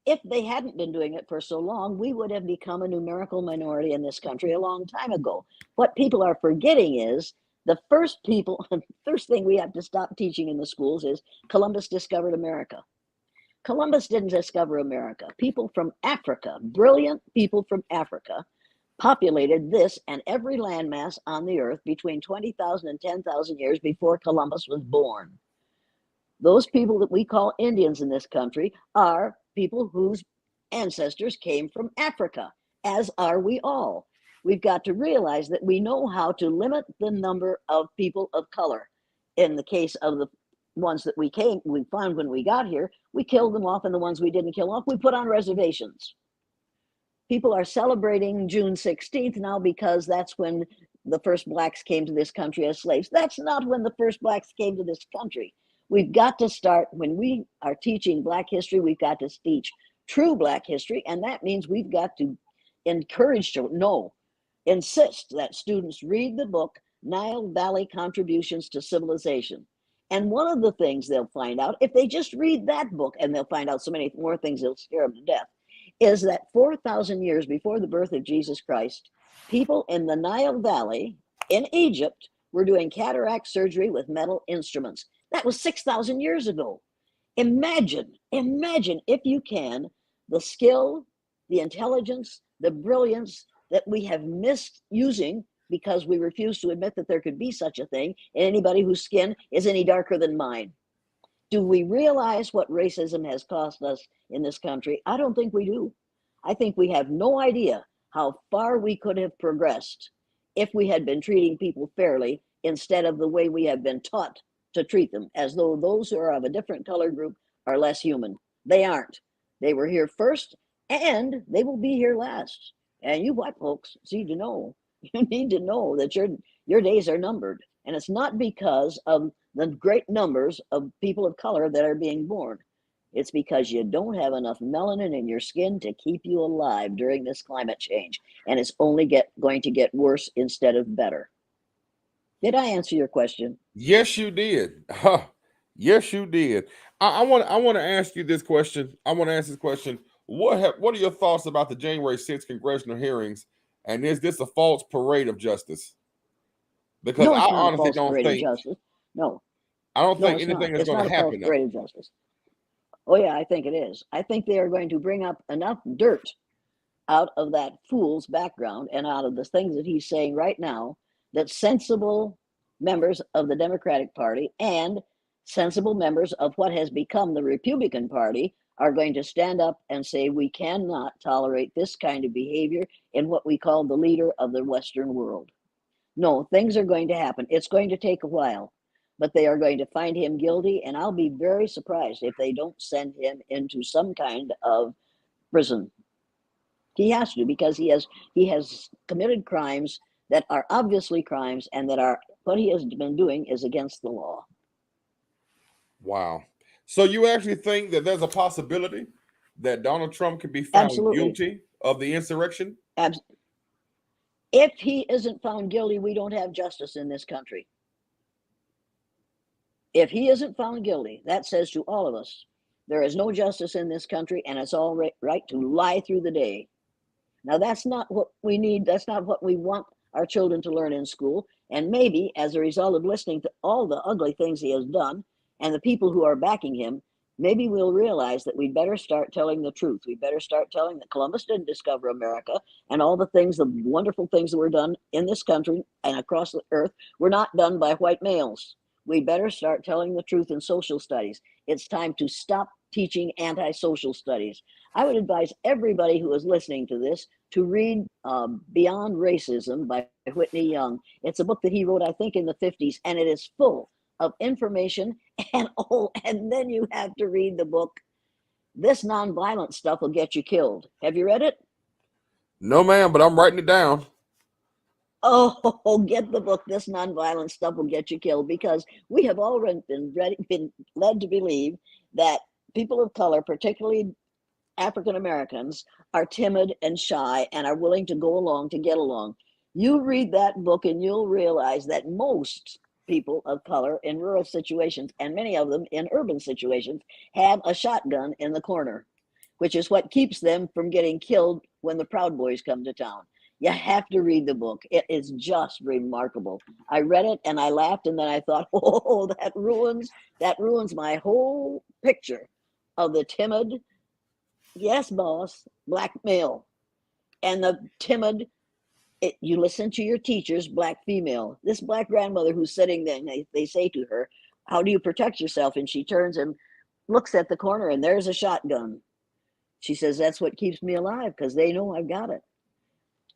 If they hadn't been doing it for so long, we would have become a numerical minority in this country a long time ago. What people are forgetting is the first thing we have to stop teaching in the schools is Columbus discovered America. Columbus didn't discover America. People from Africa, brilliant people from Africa, populated this and every landmass on the earth between 20,000 and 10,000 years before Columbus was born. Those people that we call Indians in this country are people whose ancestors came from Africa, as are we all. We've got to realize that we know how to limit the number of people of color. In the case of the ones that we found when we got here, we killed them off, and the ones we didn't kill off, we put on reservations. People are celebrating June 16th now because that's when the first blacks came to this country as slaves. That's not when the first blacks came to this country. We've got to start, when we are teaching Black history, we've got to teach true Black history, and that means we've got to encourage insist that students read the book, Nile Valley Contributions to Civilization. And one of the things they'll find out, if they just read that book, and they'll find out so many more things that'll scare them to death, is that 4,000 years before the birth of Jesus Christ, people in the Nile Valley in Egypt were doing cataract surgery with metal instruments. That was 6,000 years ago. Imagine, if you can, the skill, the intelligence, the brilliance that we have missed using because we refuse to admit that there could be such a thing in anybody whose skin is any darker than mine. Do we realize what racism has cost us in this country? I don't think we do. I think we have no idea how far we could have progressed if we had been treating people fairly instead of the way we have been taught to treat them, as though those who are of a different color group are less human. They aren't. They were here first, and they will be here last. And you white folks need to know that your days are numbered. And it's not because of the great numbers of people of color that are being born. It's because you don't have enough melanin in your skin to keep you alive during this climate change. And it's only going to get worse instead of better. Did I answer your question? Yes, you did. Yes, you did. I want to ask you this question. I want to ask this question. What are your thoughts about the January 6th congressional hearings? And is this a false parade of justice? Because no, I it's not honestly a false don't parade think of justice. No, I don't think it's anything not. is going to happen. It's not a false parade of justice. Oh yeah, I think it is. I think they are going to bring up enough dirt out of that fool's background and out of the things that he's saying right now that sensible members of the Democratic Party and sensible members of what has become the Republican Party are going to stand up and say, we cannot tolerate this kind of behavior in what we call the leader of the Western world. No, things are going to happen. It's going to take a while, but they are going to find him guilty, and I'll be very surprised if they don't send him into some kind of prison. He has to, because he has committed crimes that are obviously crimes, and that are what he has been doing is against the law. Wow. So you actually think that there's a possibility that Donald Trump could be found guilty of the insurrection? If he isn't found guilty, we don't have justice in this country. If he isn't found guilty, that says to all of us, there is no justice in this country, and it's all right to lie through the day. Now, that's not what we need. That's not what we want our children to learn in school. And maybe as a result of listening to all the ugly things he has done and the people who are backing him, maybe we'll realize that we'd better start telling the truth. We better start telling that Columbus didn't discover America, and all the things, the wonderful things that were done in this country and across the earth were not done by white males. We better start telling the truth in social studies. It's time to stop teaching anti-social studies. I would advise everybody who is listening to this to read Beyond Racism by Whitney Young. It's a book that he wrote, I think, in the 50s, and it is full of information. And then you have to read the book, This Nonviolent Stuff Will Get You Killed. Have you read it? No, ma'am, but I'm writing it down. Oh, get the book, This Nonviolent Stuff Will Get You Killed, because we have already been led to believe that people of color, particularly African Americans, are timid and shy and are willing to go along to get along. You read that book and you'll realize that most people of color in rural situations, and many of them in urban situations, have a shotgun in the corner, which is what keeps them from getting killed when the Proud Boys come to town. You have to read the book. It is just remarkable. I read it and I laughed, and then I thought, oh, that ruins my whole picture of the timid, yes, boss, black male, and the timid, you listen to your teachers, black female. This black grandmother who's sitting there, and they say to her, how do you protect yourself? And she turns and looks at the corner, and there's a shotgun. She says, that's what keeps me alive, because they know I've got it.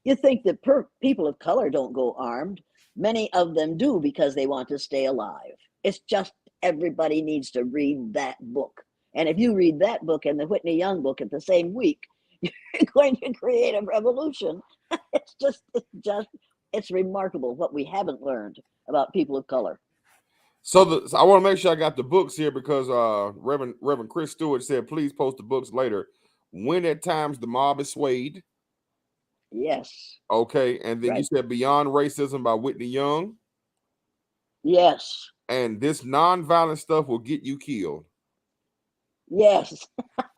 You think that people of color don't go armed. Many of them do because they want to stay alive. It's just everybody needs to read that book. And if you read that book and the Whitney Young book at the same week, you're going to create a revolution. It's remarkable what we haven't learned about people of color. So I want to make sure I got the books here, because Reverend Chris Stewart said, please post the books later. When at times the mob is swayed. Yes. Okay. And then you said Beyond Racism by Whitney Young. Yes. And This Nonviolent Stuff Will Get You Killed. Yes.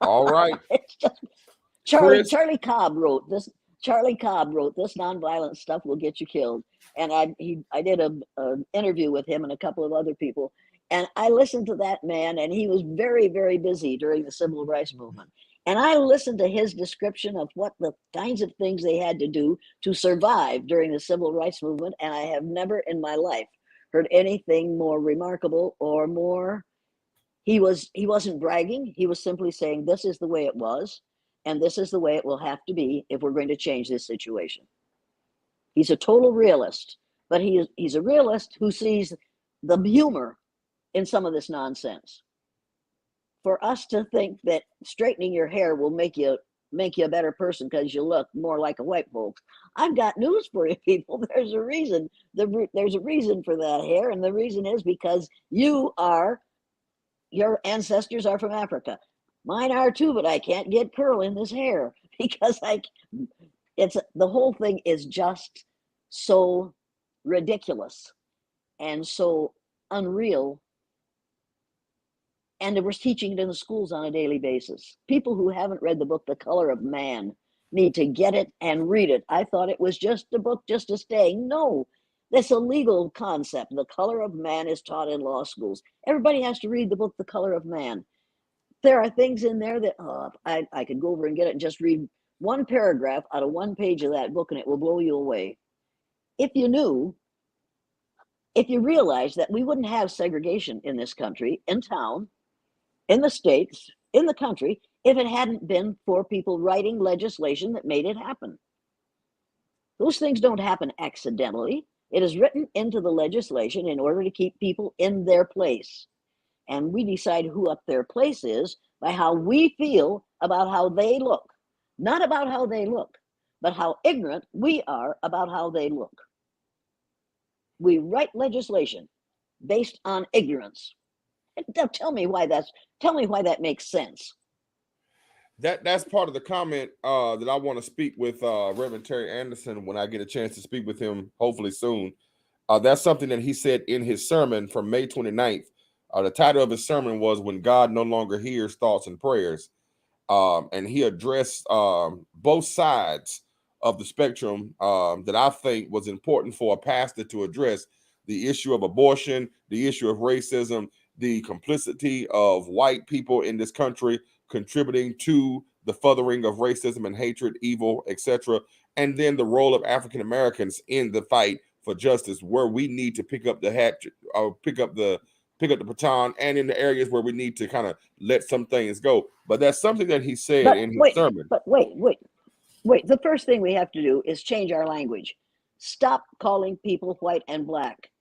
All right. It's just Charlie Cobb wrote this. Charlie Cobb wrote This Nonviolent Stuff Will Get You Killed. And I did an interview with him and a couple of other people. And I listened to that man, and he was very, very busy during the civil rights movement. And I listened to his description of what the kinds of things they had to do to survive during the civil rights movement. And I have never in my life heard anything more remarkable or more. He wasn't bragging. He was simply saying, this is the way it was, and this is the way it will have to be if we're going to change this situation. He's a total realist, but he's a realist who sees the humor in some of this nonsense. For us to think that straightening your hair will make you a better person because you look more like a white folks, I've got news for you people. There's a reason. There's a reason for that hair, and the reason is because your ancestors are from Africa. Mine are too, but I can't get curl in this hair because the whole thing is just so ridiculous and so unreal. And we're teaching it in the schools on a daily basis. People who haven't read the book, The Color of Man, need to get it and read it. I thought it was just a book just to stay. No, that's a legal concept. The Color of Man is taught in law schools. Everybody has to read the book, The Color of Man. There are things in there that I could go over and get it and just read one paragraph out of one page of that book, and it will blow you away. If you realized that we wouldn't have segregation in this country, in town, in the states, in the country, if it hadn't been for people writing legislation that made it happen. Those things don't happen accidentally. It is written into the legislation in order to keep people in their place. And we decide who up their place is by how we feel about how they look. Not about how they look, but how ignorant we are about how they look. We write legislation based on ignorance. Tell me why that makes sense. That's part of the comment that I want to speak with Reverend Terry Anderson when I get a chance to speak with him, hopefully soon. That's something that he said in his sermon from May 29th. The title of his sermon was When God No Longer Hears Thoughts and Prayers. And he addressed both sides of the spectrum that I think was important for a pastor to address: the issue of abortion, the issue of racism, the complicity of white people in this country contributing to the furthering of racism and hatred, evil, etc., and then the role of African Americans in the fight for justice, where we need to pick up the hatchet, pick up the baton, and in the areas where we need to kind of let some things go. But that's something that he said in his sermon. But wait. Wait, the first thing we have to do is change our language. Stop calling people white and black.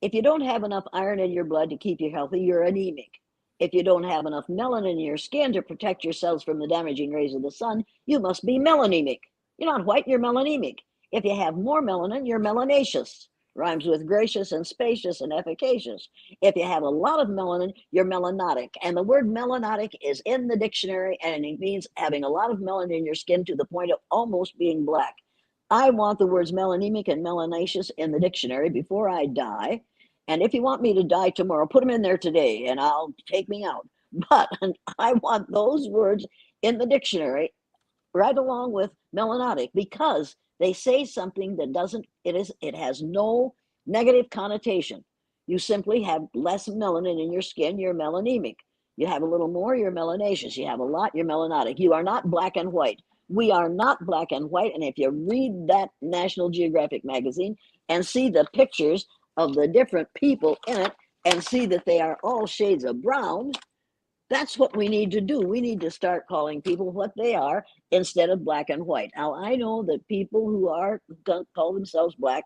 If you don't have enough iron in your blood to keep you healthy, you're anemic. If you don't have enough melanin in your skin to protect your cells from the damaging rays of the sun, you must be melanemic. You're not white, you're melanemic. If you have more melanin, you're melanaceous. Rhymes with gracious and spacious and efficacious. If you have a lot of melanin, you're melanotic. And the word melanotic is in the dictionary, and it means having a lot of melanin in your skin to the point of almost being black. I want the words melanemic and melanaceous in the dictionary before I die. And if you want me to die tomorrow, put them in there today and I'll take me out. But I want those words in the dictionary right along with melanotic, because they say something that it has no negative connotation. You simply have less melanin in your skin, you're melanemic. You have a little more, you're melanaceous. You have a lot, you're melanotic. You are not black and white. We are not black and white. And if you read that National Geographic magazine and see the pictures of the different people in it and see that they are all shades of brown, that's what we need to do. We need to start calling people what they are instead of black and white. Now, I know that people who call themselves black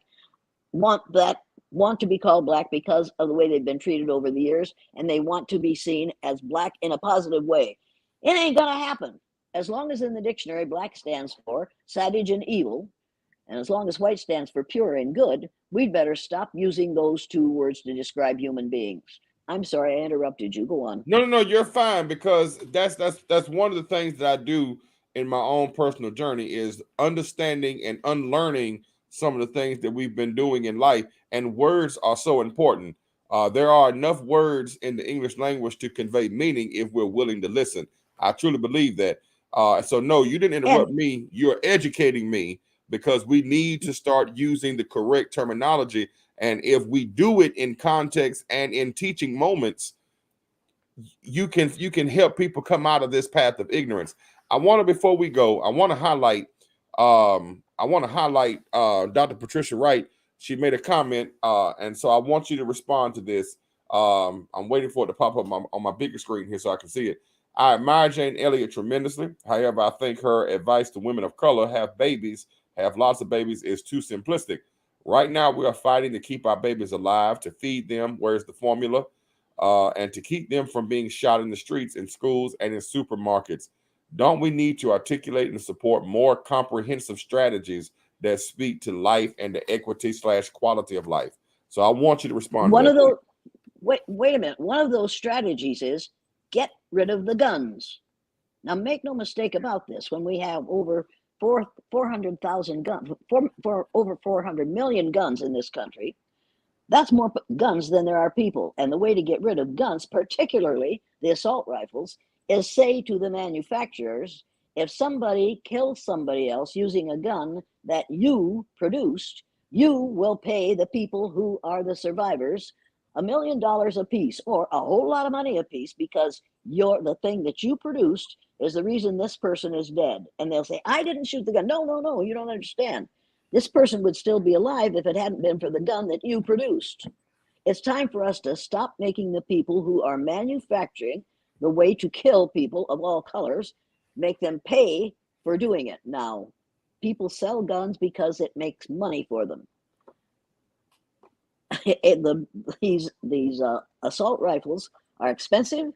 want to be called black because of the way they've been treated over the years, and they want to be seen as black in a positive way. It ain't gonna happen. As long as in the dictionary black stands for savage and evil, and as long as white stands for pure and good, we'd better stop using those two words to describe human beings. I'm sorry I interrupted you. Go on. No, you're fine, because that's one of the things that I do in my own personal journey is understanding and unlearning some of the things that we've been doing in life. And words are so important. There are enough words in the English language to convey meaning if we're willing to listen. I truly believe that. So no, you didn't interrupt me. You're educating me, because we need to start using the correct terminology. And if we do it in context and in teaching moments, you can help people come out of this path of ignorance. Before we go, I want to highlight Dr. Patricia Wright. She made a comment, and so I want you to respond to this. I'm waiting for it to pop up on my bigger screen here so I can see it. I admire Jane Elliot tremendously. However, I think her advice to women of color have lots of babies is too simplistic. Right now, we are fighting to keep our babies alive, to feed them. Where's the formula? And to keep them from being shot in the streets, in schools, and in supermarkets. Don't we need to articulate and support more comprehensive strategies that speak to life and the equity/quality of life? So I want you to respond to that. Wait a minute. One of those strategies is get rid of the guns. Now, make no mistake about this. When we have over 400,000 guns, for over 400 million guns in this country, that's more guns than there are people. And the way to get rid of guns, particularly the assault rifles, is say to the manufacturers, if somebody kills somebody else using a gun that you produced, you will pay the people who are the survivors $1 million a piece, or a whole lot of money a piece, because the thing that you produced is the reason this person is dead. And they'll say, I didn't shoot the gun. No, you don't understand. This person would still be alive if it hadn't been for the gun that you produced. It's time for us to stop making the people who are manufacturing the way to kill people of all colors, make them pay for doing it. Now, people sell guns because it makes money for them. These assault rifles are expensive,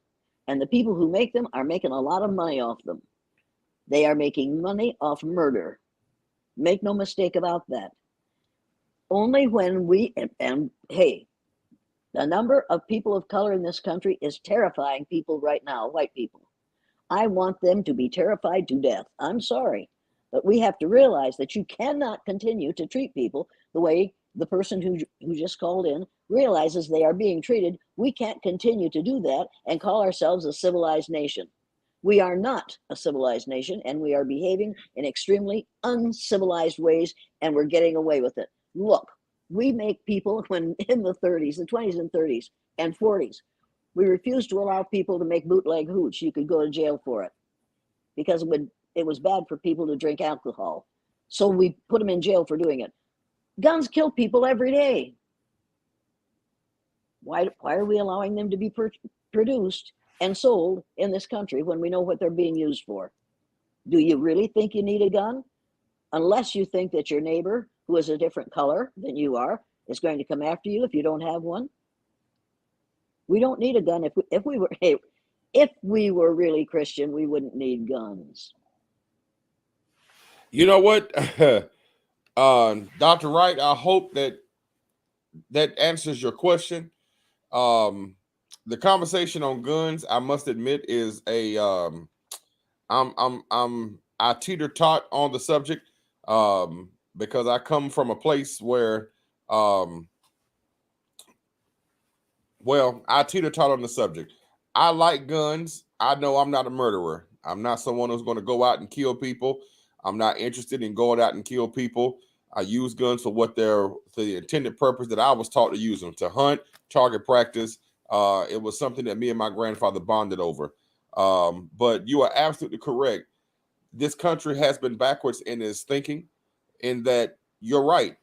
and the people who make them are making a lot of money off them. They are making money off murder. Make no mistake about that. Only when hey, the number of people of color in this country is terrifying people right now, white people. I want them to be terrified to death. I'm sorry, but we have to realize that you cannot continue to treat people the way the person who just called in realizes they are being treated. We can't continue to do that and call ourselves a civilized nation. We are not a civilized nation, and we are behaving in extremely uncivilized ways, and we're getting away with it. Look, we make people, when in the 30s, the 20s and 30s and 40s, we refused to allow people to make bootleg hooch. You could go to jail for it because it was bad for people to drink alcohol. So we put them in jail for doing it. Guns kill people every day. Why are we allowing them to be produced and sold in this country when we know what they're being used for? Do you really think you need a gun? Unless you think that your neighbor, who is a different color than you are, is going to come after you if you don't have one. We don't need a gun. If we were really Christian, we wouldn't need guns. You know what, Dr. Wright, I hope that answers your question. The conversation on guns, I must admit, is I teeter-tot on the subject because I come from a place where I teeter-tot on the subject. I like guns. I know I'm not a murderer. I'm not someone who's going to go out and kill people. I'm not interested in going out and kill people. I use guns for the intended purpose that I was taught to use them, to hunt, target practice. It was something that me and my grandfather bonded over. But you are absolutely correct. This country has been backwards in its thinking, in that you're right.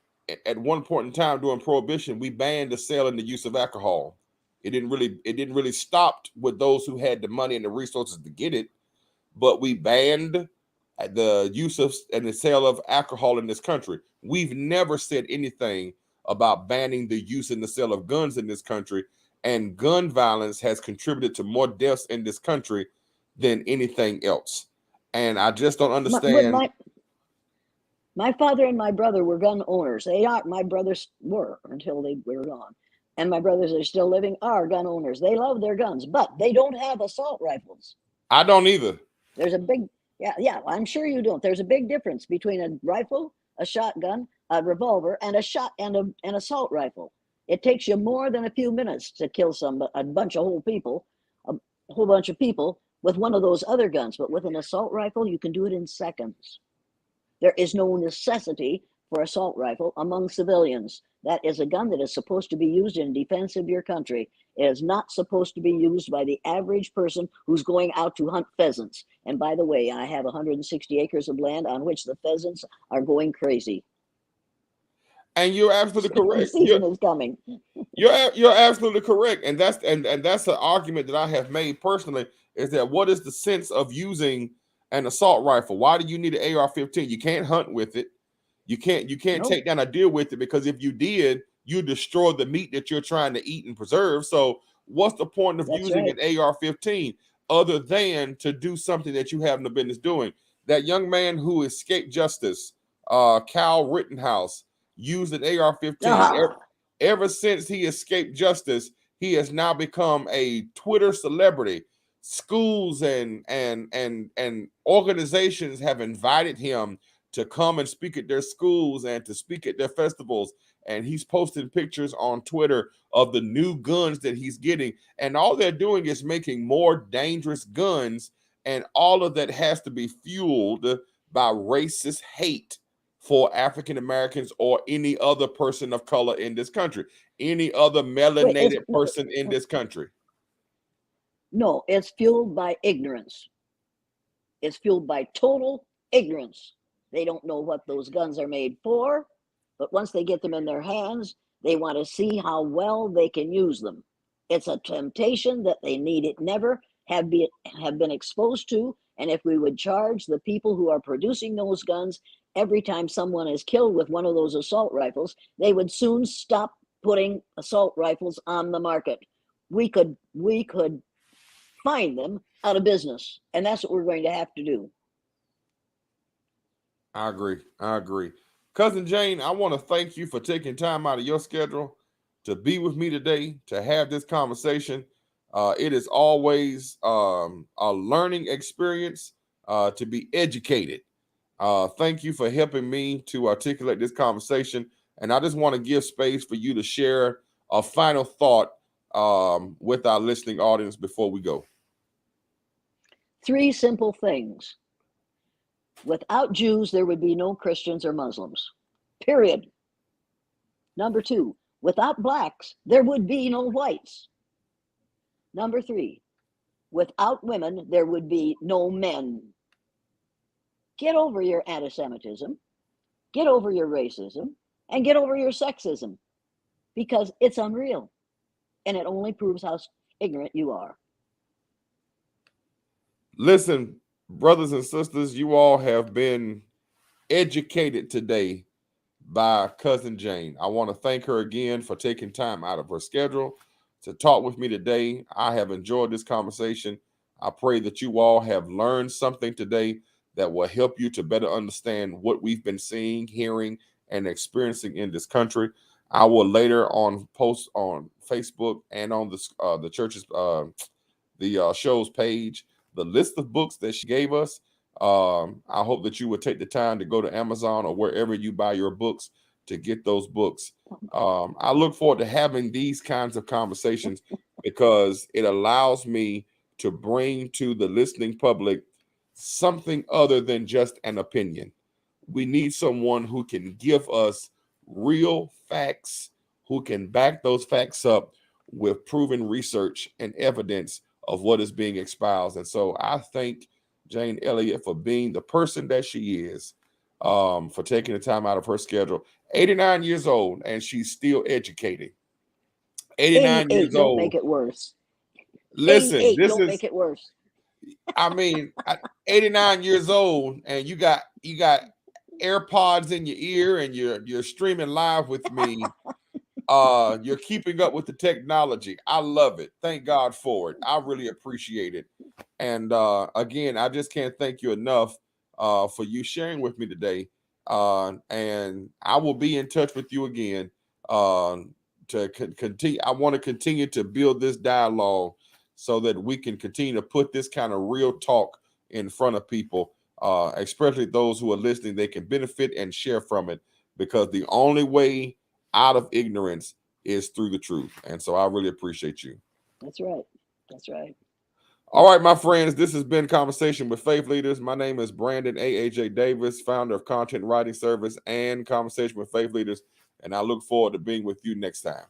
At one point in time during Prohibition, we banned the sale and the use of alcohol. It didn't really stop with those who had the money and the resources to get it, but we banned the use of and the sale of alcohol in this country. We've never said anything about banning the use and the sale of guns in this country, and gun violence has contributed to more deaths in this country than anything else. And I just don't understand. My father and my brother were gun owners. My brothers were until they were gone. And my brothers are still living, are gun owners. They love their guns, but they don't have assault rifles. I don't either. There's a big, yeah, I'm sure you don't. There's a big difference between a rifle, a shotgun, a revolver, and an assault rifle. It takes you more than a few minutes to kill a bunch of whole bunch of people with one of those other guns. But with an assault rifle, you can do it in seconds. There is no necessity for assault rifle among civilians. That is a gun that is supposed to be used in defense of your country. It is not supposed to be used by the average person who's going out to hunt pheasants. And by the way, I have 160 acres of land on which the pheasants are going crazy. And you're absolutely correct. The season is coming. You're absolutely correct, and that's the argument that I have made personally. Is that what is the sense of using an assault rifle? Why do you need an AR-15? You can't hunt with it. You can't Nope. take down a deer with it, because if you did, you destroy the meat that you're trying to eat and preserve. So what's the point of using an AR-15 other than to do something that you have no business doing? That young man who escaped justice, Kyle Rittenhouse, used an AR-15. Ever since he escaped justice, he has now become a Twitter celebrity. Schools and organizations have invited him to come and speak at their schools and to speak at their festivals. And he's posting pictures on Twitter of the new guns that he's getting. And all they're doing is making more dangerous guns. And all of that has to be fueled by racist hate for African Americans or any other person of color in this country, any other melanated person in this country. No, it's fueled by ignorance. It's fueled by total ignorance. They don't know what those guns are made for, but once they get them in their hands, they want to see how well they can use them. It's a temptation that they never have been exposed to. And if we would charge the people who are producing those guns every time someone is killed with one of those assault rifles, they would soon stop putting assault rifles on the market. We could find them out of business, and that's what we're going to have to do. I agree. Cousin Jane, I want to thank you for taking time out of your schedule to be with me today, to have this conversation. It is always a learning experience to be educated. Thank you for helping me to articulate this conversation. And I just want to give space for you to share a final thought with our listening audience before we go. 3 simple things. Without Jews, there would be no Christians or Muslims, period. Number 2, without blacks, there would be no whites. Number 3, without women, there would be no men. Get over your anti-Semitism, get over your racism, and get over your sexism, because it's unreal, and it only proves how ignorant you are. Listen, Brothers and sisters, you all have been educated today by Cousin Jane. I want to thank her again for taking time out of her schedule to talk with me today. I have enjoyed this conversation. I pray that you all have learned something today that will help you to better understand what we've been seeing, hearing, and experiencing in this country. I will later on post on Facebook and on the church's the show's page the list of books that she gave us. I hope that you would take the time to go to Amazon or wherever you buy your books to get those books. I look forward to having these kinds of conversations because it allows me to bring to the listening public something other than just an opinion. We need someone who can give us real facts, who can back those facts up with proven research and evidence of what is being espoused. And so I thank Jane Elliot for being the person that she is, for taking the time out of her schedule. 89 years old, and she's still educating. 89 88, years don't old. make it worse. Listen, 88, this don't is, make it worse. I mean, 89 years old, and you got AirPods in your ear, and you're streaming live with me. You're keeping up with the technology. I love it. Thank God for it. I really appreciate it. And again, I just can't thank you enough for you sharing with me today. And I will be in touch with you again to continue. I want to continue to build this dialogue so that we can continue to put this kind of real talk in front of people, especially those who are listening. They can benefit and share from it because the only way out of ignorance is through the truth. And so I really appreciate you. That's right. That's right. All right, my friends, this has been Conversation with Faith Leaders. My name is Brandon A.J. Davis, founder of Content Writing Service and Conversation with Faith Leaders. And I look forward to being with you next time.